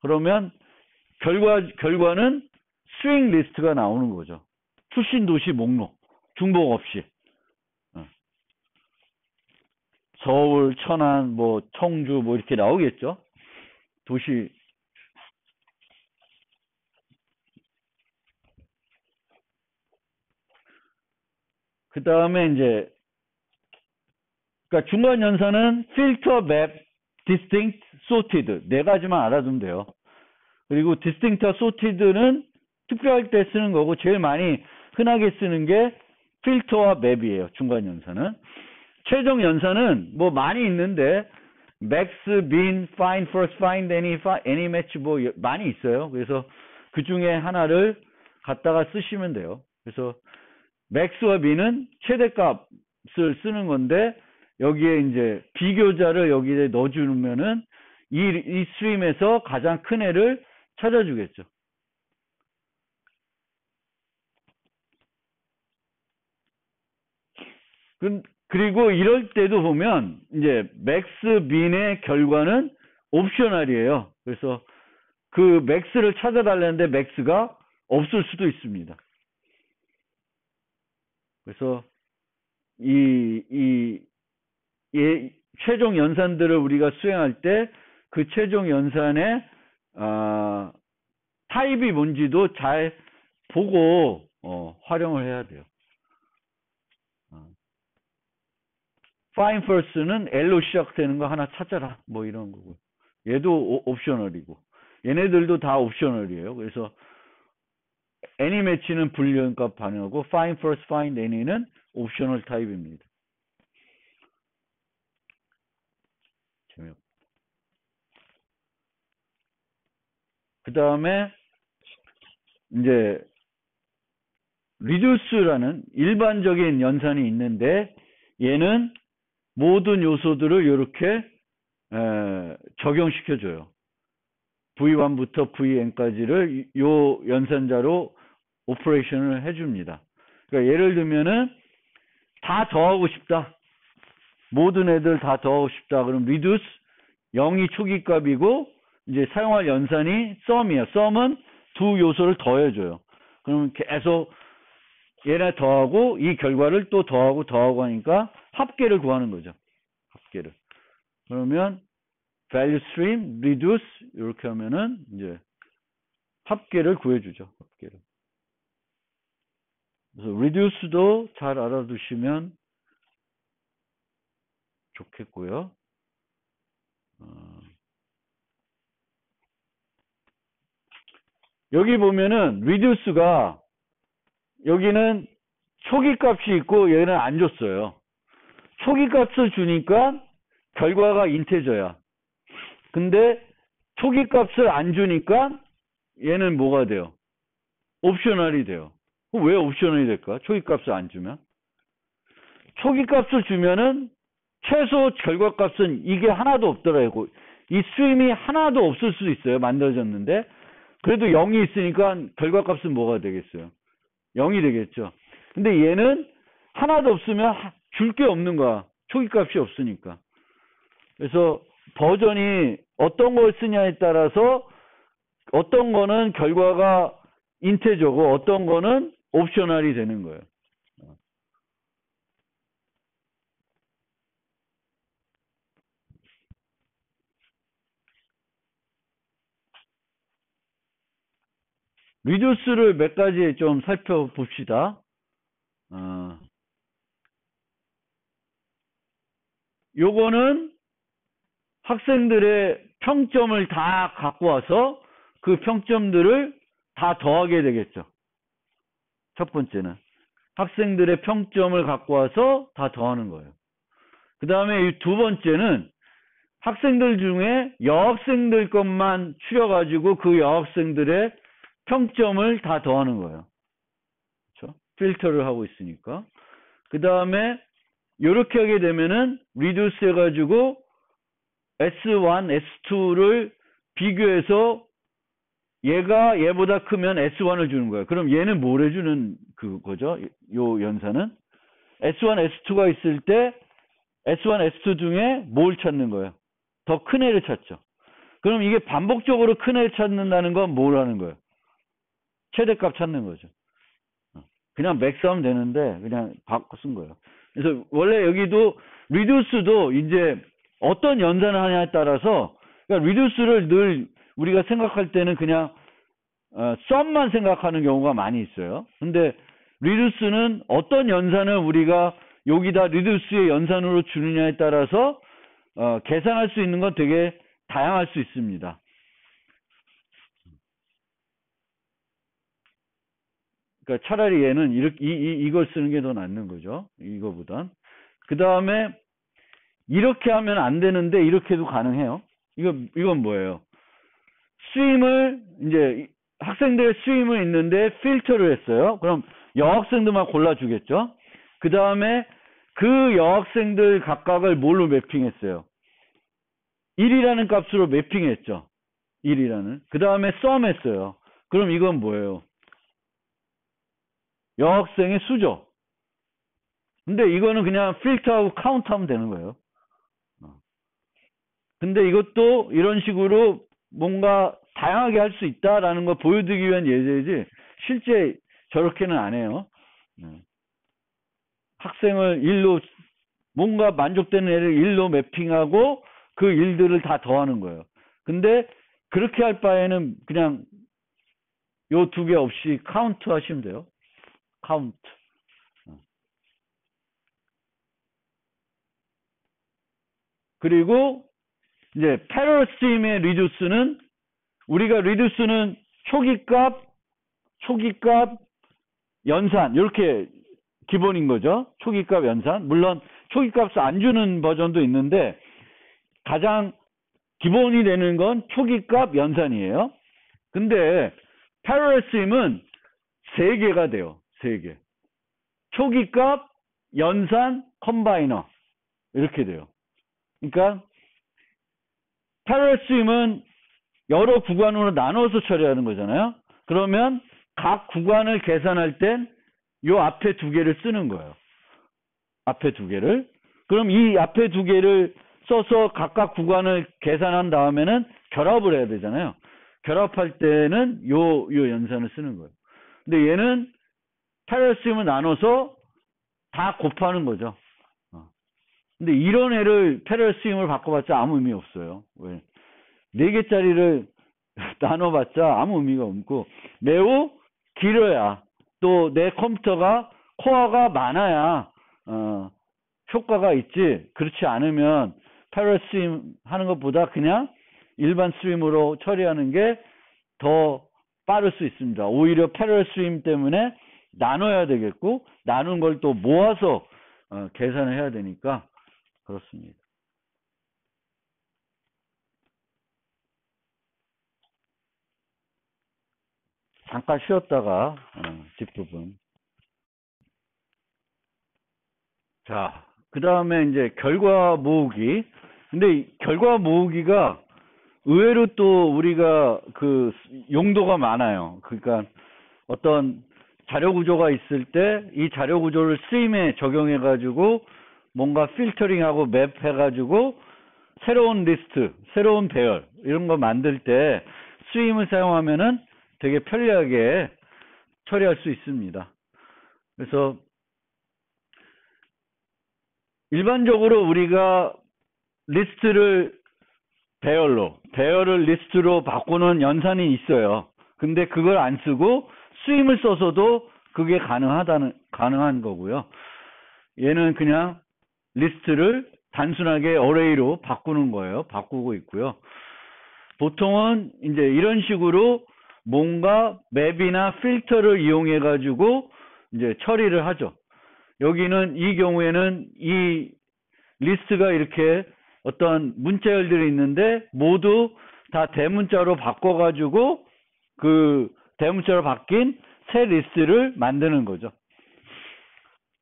그러면 결과는 스윙 리스트가 나오는 거죠. 출신 도시 목록 중복 없이. 서울, 천안, 청주 이렇게 나오겠죠. 도시. 그 다음에 이제 그러니까 중간 연산은 filter, map, distinct, sorted 네 가지만 알아두면 돼요. 그리고 distinct와 sorted는 투표할 때 쓰는 거고 제일 많이 흔하게 쓰는 게 filter와 map이에요. 중간 연산은. 최종 연산은 많이 있는데 max, min, find, first, find, any match 많이 있어요. 그래서 그 중에 하나를 갖다가 쓰시면 돼요. 그래서 max와 min은 최대값을 쓰는 건데 여기에 이제 비교자를 여기에 넣어주면은 이 스트림에서 가장 큰 애를 찾아주겠죠. 그리고 이럴 때도 보면 이제 맥스 민의 결과는 옵셔널이에요. 그래서 그 맥스를 찾아달라는데 맥스가 없을 수도 있습니다. 그래서 최종 연산들을 우리가 수행할 때 그 최종 연산의 타입이 뭔지도 잘 보고 활용을 해야 돼요. find first는 L로 시작되는 거 하나 찾아라 뭐 이런 거고, 얘도 옵셔널이고 얘네들도 다 옵셔널이에요. 그래서 any match는 불리한 값 반응하고 find first, find any는 옵셔널 타입입니다. 재미없고. 그 다음에 이제 reduce라는 일반적인 연산이 있는데 얘는 모든 요소들을 이렇게 적용시켜줘요. V1부터 Vn까지를 요 연산자로 오퍼레이션을 해줍니다. 그러니까 예를 들면은 다 더하고 싶다. 모든 애들 다 더하고 싶다. 그럼 reduce 0이 초기값이고 이제 사용할 연산이 sum이에요. sum은 두 요소를 더해줘요. 그러면 계속 얘네 더하고 이 결과를 또 더하고 하니까 합계를 구하는 거죠. 합계를. 그러면 value stream, reduce 이렇게 하면은 이제 합계를 구해주죠. 합계를. 그래서 reduce도 잘 알아두시면 좋겠고요. 여기 보면은 reduce가 여기는 초기값이 있고 얘는 안 줬어요. 초기값을 주니까 결과가 인테저야. 근데 초기값을 안 주니까 얘는 뭐가 돼요? 옵셔널이 돼요. 왜 옵셔널이 될까? 초기값을 안 주면. 초기값을 주면은 최소 결과값은 이게 하나도 없더라고. 이 스트림이 하나도 없을 수도 있어요. 만들어졌는데. 그래도 0이 있으니까 결과값은 뭐가 되겠어요? 0이 되겠죠. 근데 얘는 하나도 없으면 줄 게 없는 거야. 초기값이 없으니까. 그래서 버전이 어떤 걸 쓰냐에 따라서 어떤 거는 결과가 인테저고 어떤 거는 옵셔널이 되는 거예요. 리듀스를 몇 가지 좀 살펴봅시다. 요거는 학생들의 평점을 다 갖고 와서 그 평점들을 다 더하게 되겠죠. 첫 번째는 학생들의 평점을 갖고 와서 다 더하는 거예요. 그 다음에 이 두 번째는 학생들 중에 여학생들 것만 추려가지고 그 여학생들의 평점을 다 더하는 거예요. 그렇죠? 필터를 하고 있으니까. 그 다음에 이렇게 하게 되면은 리듀스 해가지고 S1, S2를 비교해서 얘가 얘보다 크면 S1을 주는 거예요. 그럼 얘는 뭘 해주는 그거죠? 요 연산은 S1, S2가 있을 때 S1, S2 중에 뭘 찾는 거예요? 더 큰 애를 찾죠. 그럼 이게 반복적으로 큰 애를 찾는다는 건 뭘 하는 거예요? 최대값 찾는 거죠. 그냥 맥스하면 되는데 그냥 바꿔 쓴 거예요. 그래서 원래 여기도 리듀스도 이제 어떤 연산을 하냐에 따라서 그러니까 리듀스를 늘 우리가 생각할 때는 그냥 썸만 생각하는 경우가 많이 있어요. 근데 리듀스는 어떤 연산을 우리가 여기다 리듀스의 연산으로 주느냐에 따라서 계산할 수 있는 건 되게 다양할 수 있습니다. 그러니까 차라리 얘는 이걸 쓰는 게 더 낫는 거죠. 이거보단. 그 다음에 이렇게 하면 안 되는데 이렇게도 가능해요. 이건 뭐예요? 스트림을 이제 학생들의 스트림을 있는데 필터를 했어요. 그럼 여학생들만 골라주겠죠. 그 다음에 그 여학생들 각각을 뭘로 매핑했어요? 1이라는 값으로 매핑했죠. 1이라는. 그 다음에 sum 했어요. 그럼 이건 뭐예요? 여학생의 수죠. 근데 이거는 그냥 필터하고 카운트하면 되는 거예요. 근데 이것도 이런 식으로 뭔가 다양하게 할 수 있다라는 걸 보여드리기 위한 예제이지 실제 저렇게는 안 해요. 학생을 1로 뭔가 만족되는 애를 1로 매핑하고 그 일들을 다 더하는 거예요. 근데 그렇게 할 바에는 그냥 요 두 개 없이 카운트 하시면 돼요. 카운트. 그리고 이제 패럴 스트림의 리듀스는 우리가 리듀스는 초기값, 연산 이렇게 기본인 거죠. 초기값, 연산. 물론 초기값을 안 주는 버전도 있는데 가장 기본이 되는 건 초기값, 연산이에요. 근데 패럴 스트림은 3개가 돼요. 3개. 초기값, 연산, 컴바이너 이렇게 돼요. 그러니까 패럴 스트림은 여러 구간으로 나눠서 처리하는 거잖아요. 그러면 각 구간을 계산할 땐 요 앞에 2개를 쓰는 거예요. 앞에 2개를. 그럼 이 앞에 2개를 써서 각각 구간을 계산한 다음에는 결합을 해야 되잖아요. 결합할 때는 요 연산을 쓰는 거예요. 근데 얘는 패럴 스트림을 나눠서 다 곱하는 거죠. 근데 이런 애를 패럴 스트림을 바꿔봤자 아무 의미 없어요. 왜? 4개짜리를 나눠봤자 아무 의미가 없고 매우 길어야 또 내 컴퓨터가 코어가 많아야 효과가 있지. 그렇지 않으면 패럴 스트림 하는 것보다 그냥 일반 스트림으로 처리하는 게 더 빠를 수 있습니다. 오히려 패럴 스트림 때문에 나눠야 되겠고 나눈 걸 또 모아서 계산을 해야 되니까 그렇습니다. 잠깐 쉬었다가 뒷부분. 자, 그 다음에 이제 결과 모으기. 근데 이 결과 모으기가 의외로 또 우리가 그 용도가 많아요. 그러니까 어떤 자료 구조가 있을 때 이 자료 구조를 스트림에 적용해 가지고 뭔가 필터링하고 맵해 가지고 새로운 리스트, 새로운 배열 이런 거 만들 때 스트림을 사용하면은 되게 편리하게 처리할 수 있습니다. 그래서 일반적으로 우리가 리스트를 배열을 리스트로 바꾸는 연산이 있어요. 근데 그걸 안 쓰고 스트림을 써서도 그게 가능한 거고요. 얘는 그냥 리스트를 단순하게 어레이로 바꾸는 거예요. 바꾸고 있고요. 보통은 이제 이런 식으로 뭔가 맵이나 필터를 이용해 가지고 이제 처리를 하죠. 여기는 이 경우에는 이 리스트가 이렇게 어떤 문자열들이 있는데 모두 다 대문자로 바꿔가지고 그 대문자로 바뀐 새 리스트를 만드는 거죠.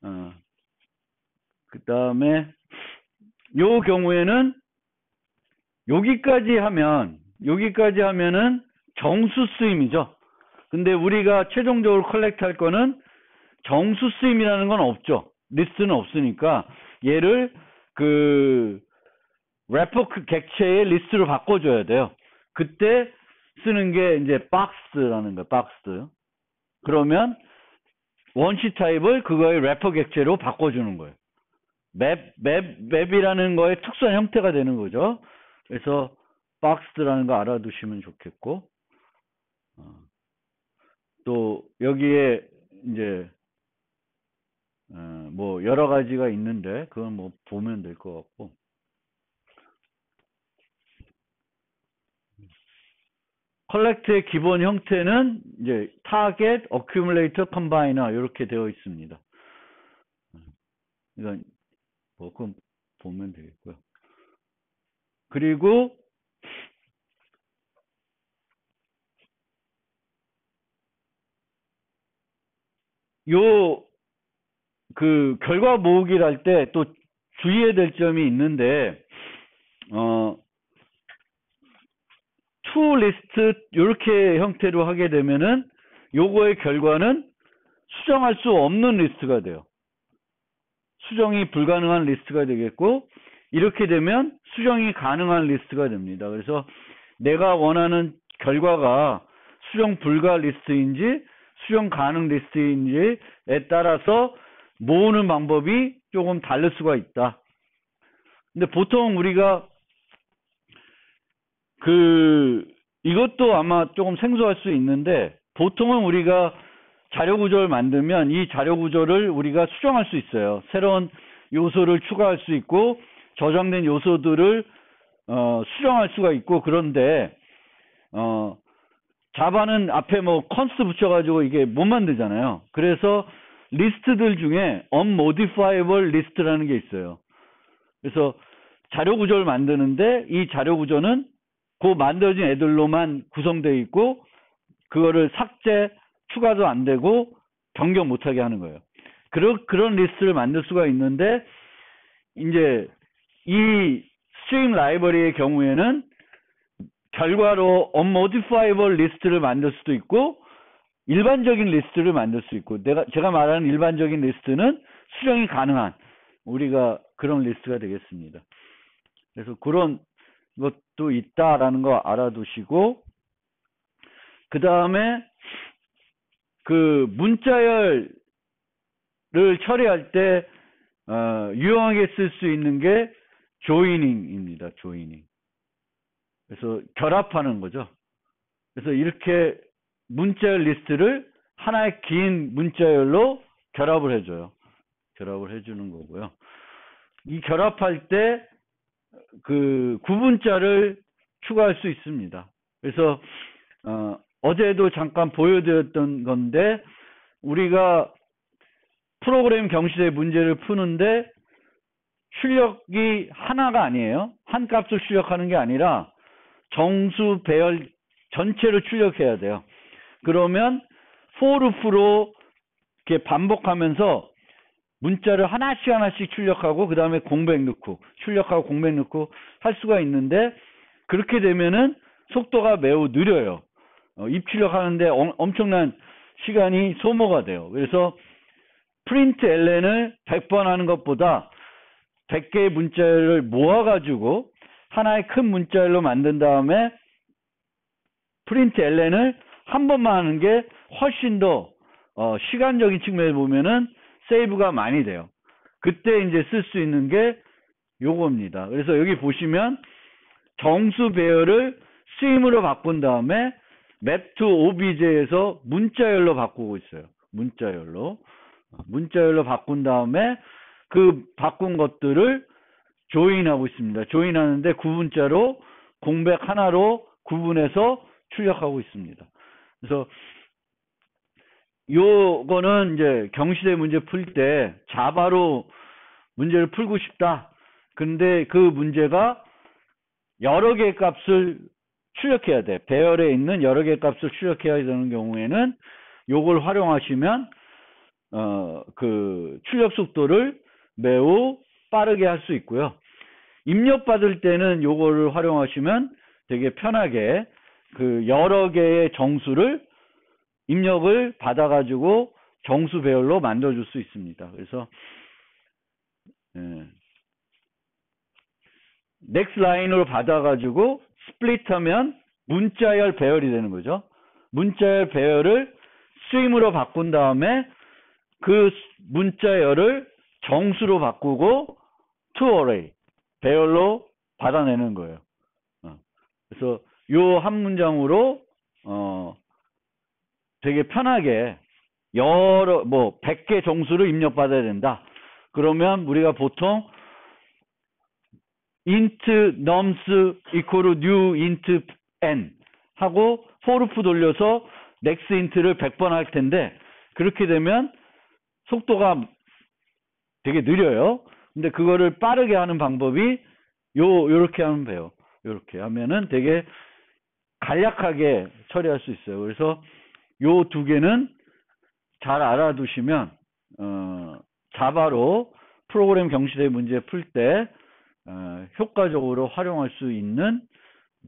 그 다음에 요 경우에는 여기까지 하면은 정수 스트림이죠. 근데 우리가 최종적으로 컬렉트 할 거는 정수 스트림이라는 건 없죠. 리스트는 없으니까 얘를 그 래퍼 객체의 리스트로 바꿔줘야 돼요. 그때 쓰는 게 이제 박스라는 거예요. 박스. 그러면 원시 타입을 그거의 래퍼 객체로 바꿔주는 거예요. 맵이라는 거의 특수한 형태가 되는 거죠. 그래서 박스라는 거 알아두시면 좋겠고, 또 여기에 이제 뭐 여러 가지가 있는데 그건 뭐 보면 될 것 같고, 컬렉트의 기본 형태는 이제 타겟, 어큐뮬레이터, 컴바이너 이렇게 되어 있습니다. 이건 뭐 그건 보면 되겠고요. 그리고 요 그 결과 모으기를 할 때 또 주의해야 될 점이 있는데, to list 이렇게 형태로 하게 되면은 요거의 결과는 수정할 수 없는 리스트가 돼요. 수정이 불가능한 리스트가 되겠고, 이렇게 되면 수정이 가능한 리스트가 됩니다. 그래서 내가 원하는 결과가 수정 불가 리스트인지 수정 가능 리스트인지에 따라서 모으는 방법이 조금 다를 수가 있다. 근데 보통 우리가 이것도 아마 조금 생소할 수 있는데, 보통은 우리가 자료 구조를 만들면 이 자료 구조를 우리가 수정할 수 있어요. 새로운 요소를 추가할 수 있고 저장된 요소들을 수정할 수가 있고. 그런데 자바는 앞에 뭐 const 붙여가지고 이게 못 만들잖아요. 그래서 리스트들 중에 unmodifiable list라는 게 있어요. 그래서 자료 구조를 만드는데 이 자료 구조는 그 만들어진 애들로만 구성되어 있고, 그거를 삭제, 추가도 안 되고 변경 못하게 하는 거예요. 그런 리스트를 만들 수가 있는데, 이제 이 스트림 라이브러리의 경우에는 결과로 unmodifiable 리스트를 만들 수도 있고 일반적인 리스트를 만들 수 있고, 제가 말하는 일반적인 리스트는 수정이 가능한 우리가 그런 리스트가 되겠습니다. 그래서 그런 것도 있다라는 거 알아두시고, 그 다음에 그 문자열을 처리할 때 유용하게 쓸 수 있는 게 조이닝입니다. 조이닝. 그래서 결합하는 거죠. 그래서 이렇게 문자열 리스트를 하나의 긴 문자열로 결합을 해줘요. 결합을 해주는 거고요. 이 결합할 때 그 구분자를 추가할 수 있습니다. 그래서 어제도 잠깐 보여드렸던 건데, 우리가 프로그램 경시대 문제를 푸는데 출력이 하나가 아니에요. 한 값을 출력하는 게 아니라 정수 배열 전체를 출력해야 돼요. 그러면 for loop로 이렇게 반복하면서 문자를 하나씩 출력하고 그 다음에 공백 넣고 출력하고 공백 넣고 할 수가 있는데, 그렇게 되면은 속도가 매우 느려요. 입출력하는데 엄청난 시간이 소모가 돼요. 그래서 프린트 ln을 100번 하는 것보다 100개의 문자열을 모아가지고 하나의 큰 문자열로 만든 다음에 프린트 ln을 한 번만 하는 게 훨씬 더 시간적인 측면에 보면은 세이브가 많이 돼요. 그때 이제 쓸 수 있는 게 요겁니다. 그래서 여기 보시면 정수 배열을 스트림으로 바꾼 다음에 map to obj에서 문자열로 바꾸고 있어요. 문자열로 바꾼 다음에 그 바꾼 것들을 조인하고 있습니다. 조인하는데 구분자로 공백 하나로 구분해서 출력하고 있습니다. 그래서 요거는 이제 경시대 문제 풀 때 자바로 문제를 풀고 싶다. 근데 그 문제가 여러 개의 값을 출력해야 돼. 배열에 있는 여러 개의 값을 출력해야 되는 경우에는 요걸 활용하시면 그 출력 속도를 매우 빠르게 할 수 있고요. 입력받을 때는 요거를 활용하시면 되게 편하게 그 여러 개의 정수를 입력을 받아가지고 정수 배열로 만들어줄 수 있습니다. 그래서 넥스트 라인으로 받아가지고 스플릿하면 문자열 배열이 되는 거죠. 문자열 배열을 스트림으로 바꾼 다음에 그 문자열을 정수로 바꾸고 to array 배열로 받아내는 거예요. 그래서 요 한 문장으로 되게 편하게 여러 100개 정수를 입력받아야 된다. 그러면 우리가 보통 int nums equal new int n 하고 for loop 돌려서 next int를 100번 할 텐데, 그렇게 되면 속도가 되게 느려요. 근데 그거를 빠르게 하는 방법이 요렇게 하면 돼요. 요렇게 하면은 되게 간략하게 처리할 수 있어요. 그래서 요 두 개는 잘 알아두시면 자바로 프로그램 경시대 문제 풀 때 효과적으로 활용할 수 있는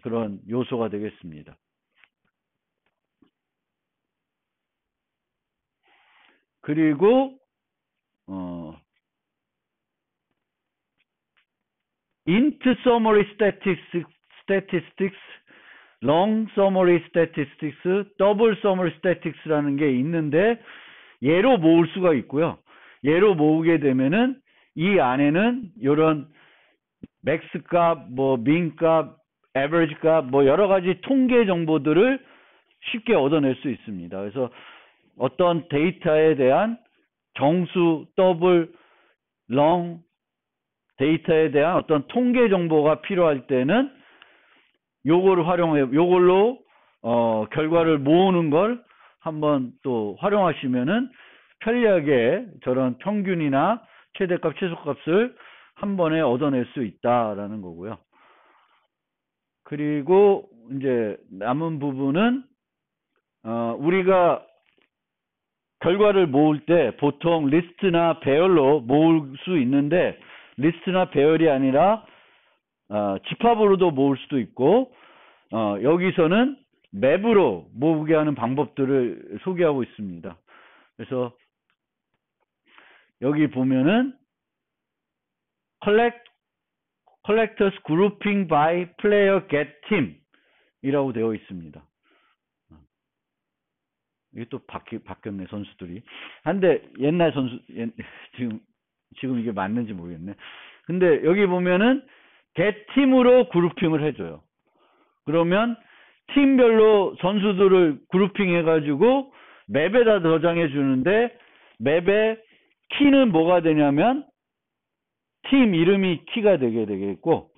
그런 요소가 되겠습니다. 그리고 int summary statistics, long summary statistics, double summary statistics라는 게 있는데 얘로 모을 수가 있고요. 얘로 모으게 되면은 이 안에는 이런 맥스 값, 뭐 민 값, 에버리지 값, 뭐 여러 가지 통계 정보들을 쉽게 얻어낼 수 있습니다. 그래서 어떤 데이터에 대한 정수, 더블, long 데이터에 대한 어떤 통계 정보가 필요할 때는 요거를 활용해, 요걸로 결과를 모으는 걸 한번 또 활용하시면은 편리하게 저런 평균이나 최대값, 최소값을 한 번에 얻어낼 수 있다라는 거고요. 그리고 이제 남은 부분은 우리가 결과를 모을 때 보통 리스트나 배열로 모을 수 있는데 리스트나 배열이 아니라 집합으로도 모을 수도 있고 여기서는 맵으로 모으게 하는 방법들을 소개하고 있습니다. 그래서 여기 보면은 collectors grouping by player get team 이라고 되어 있습니다. 이게 또 바뀌었네, 선수들이. 한데 옛날 선수 지금 이게 맞는지 모르겠네. 근데 여기 보면은 get team으로 그룹핑을 해줘요. 그러면 팀별로 선수들을 그룹핑 해가지고 맵에다 저장해 주는데 맵의 키는 뭐가 되냐면 팀 이름이 키가 되게 되겠고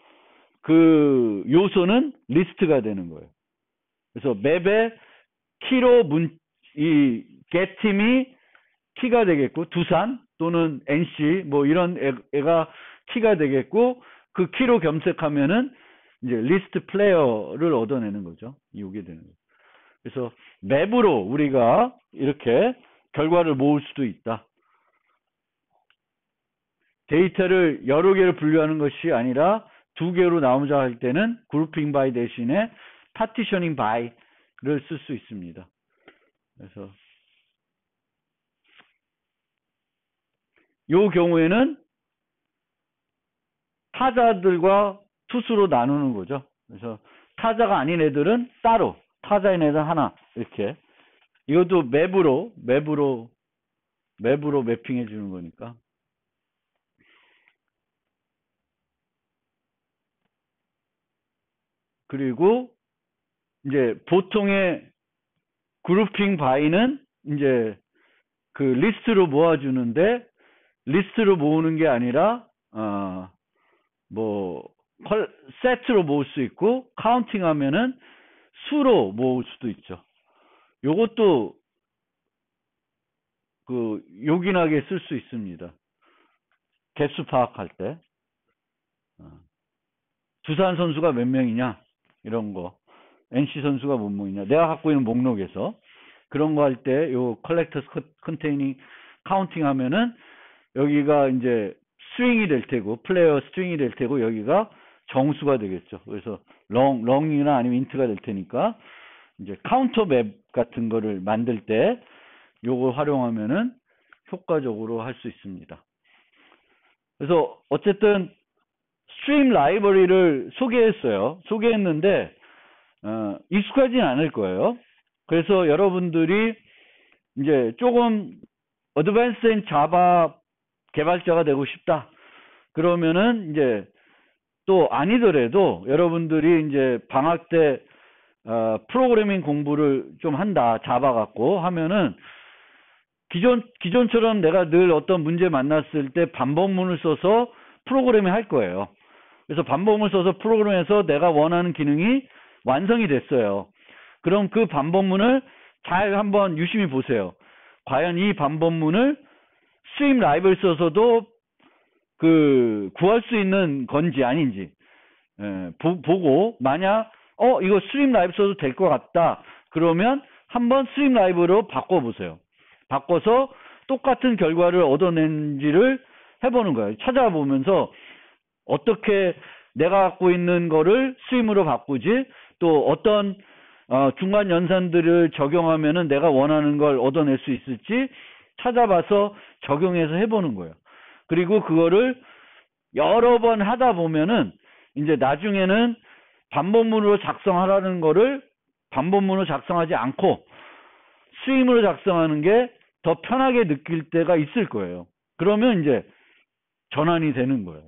그 요소는 리스트가 되는 거예요. 그래서 맵의 키로 이 get팀이 키가 되겠고 두산 또는 NC 뭐 이런 애가 키가 되겠고 그 키로 검색하면은 이제 리스트 플레이어를 얻어내는 거죠. 이게 되는 거죠. 그래서 맵으로 우리가 이렇게 결과를 모을 수도 있다. 데이터를 여러 개로 분류하는 것이 아니라 두 개로 나누자 할 때는 그룹핑 바이 대신에 파티셔닝 바이를 쓸 수 있습니다. 그래서 이 경우에는 타자들과 투수로 나누는 거죠. 그래서 타자가 아닌 애들은 따로, 타자인 애들 하나 이렇게. 이것도 맵으로 매핑해 주는 거니까. 그리고 이제 보통의 그룹핑 바이는 이제 그 리스트로 모아주는데 리스트로 모으는 게 아니라 뭐 세트로 모을 수 있고 카운팅 하면은 수로 모을 수도 있죠. 요것도 그 요긴하게 쓸 수 있습니다. 개수 파악할 때 두산 선수가 몇 명이냐 이런 거, NC 선수가 몇 명이냐 내가 갖고 있는 목록에서 그런 거 할 때 요 컬렉터스 컨테이닝 카운팅 하면은 여기가 이제 스트링이 될 테고 플레이어 스트링이 될 테고 여기가 정수가 되겠죠. 그래서 롱이나 아니면 인트가 될 테니까 이제 카운터 맵 같은 거를 만들 때 요걸 활용하면은 효과적으로 할 수 있습니다. 그래서 어쨌든 스트림 라이브러리를 소개했는데 익숙하진 않을 거예요. 그래서 여러분들이 이제 조금 어드밴스인 자바 개발자가 되고 싶다. 그러면은 이제 또 아니더라도 여러분들이 이제 방학 때 프로그래밍 공부를 좀 한다. 자바 갖고 하면은 기존처럼 내가 늘 어떤 문제 만났을 때 반복문을 써서 프로그래밍 할 거예요. 그래서 반복문을 써서 프로그램에서 내가 원하는 기능이 완성이 됐어요. 그럼 그 반복문을 잘 한번 유심히 보세요. 과연 이 반복문을 스트림 라이브를 써서도 구할 수 있는 건지 아닌지 보고 만약 이거 스트림 라이브 써도 될 것 같다. 그러면 한번 스트림 라이브로 바꿔보세요. 바꿔서 똑같은 결과를 얻어낸지를 해보는 거예요. 찾아보면서 어떻게 내가 갖고 있는 거를 스트림으로 바꾸지, 또 어떤 중간 연산들을 적용하면은 내가 원하는 걸 얻어낼 수 있을지 찾아봐서 적용해서 해보는 거예요. 그리고 그거를 여러 번 하다 보면은 이제 나중에는 반복문으로 작성하라는 거를 반복문으로 작성하지 않고 스트림으로 작성하는 게 더 편하게 느낄 때가 있을 거예요. 그러면 이제 전환이 되는 거예요.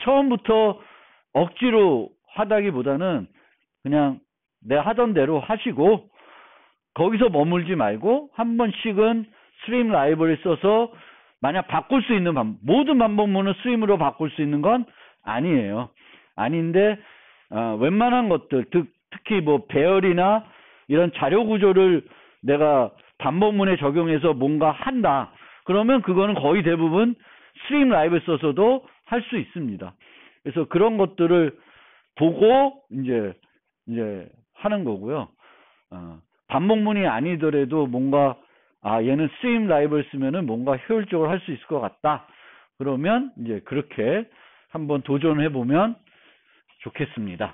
처음부터 억지로 하다기보다는 그냥 내가 하던 대로 하시고 거기서 머물지 말고 한 번씩은 스트림 라이브러리 써서 만약 바꿀 수 있는 모든 반복문을 스트림으로 바꿀 수 있는 건 아니에요. 아닌데 웬만한 것들 특히 뭐 배열이나 이런 자료 구조를 내가 반복문에 적용해서 뭔가 한다. 그러면 그거는 거의 대부분 스트림 라이브 써서도 할 수 있습니다. 그래서 그런 것들을 보고 이제 하는 거고요. 반복문이 아니더라도 뭔가 얘는 스트림 라이브를 쓰면은 뭔가 효율적으로 할 수 있을 것 같다. 그러면 이제 그렇게 한번 도전해 보면 좋겠습니다.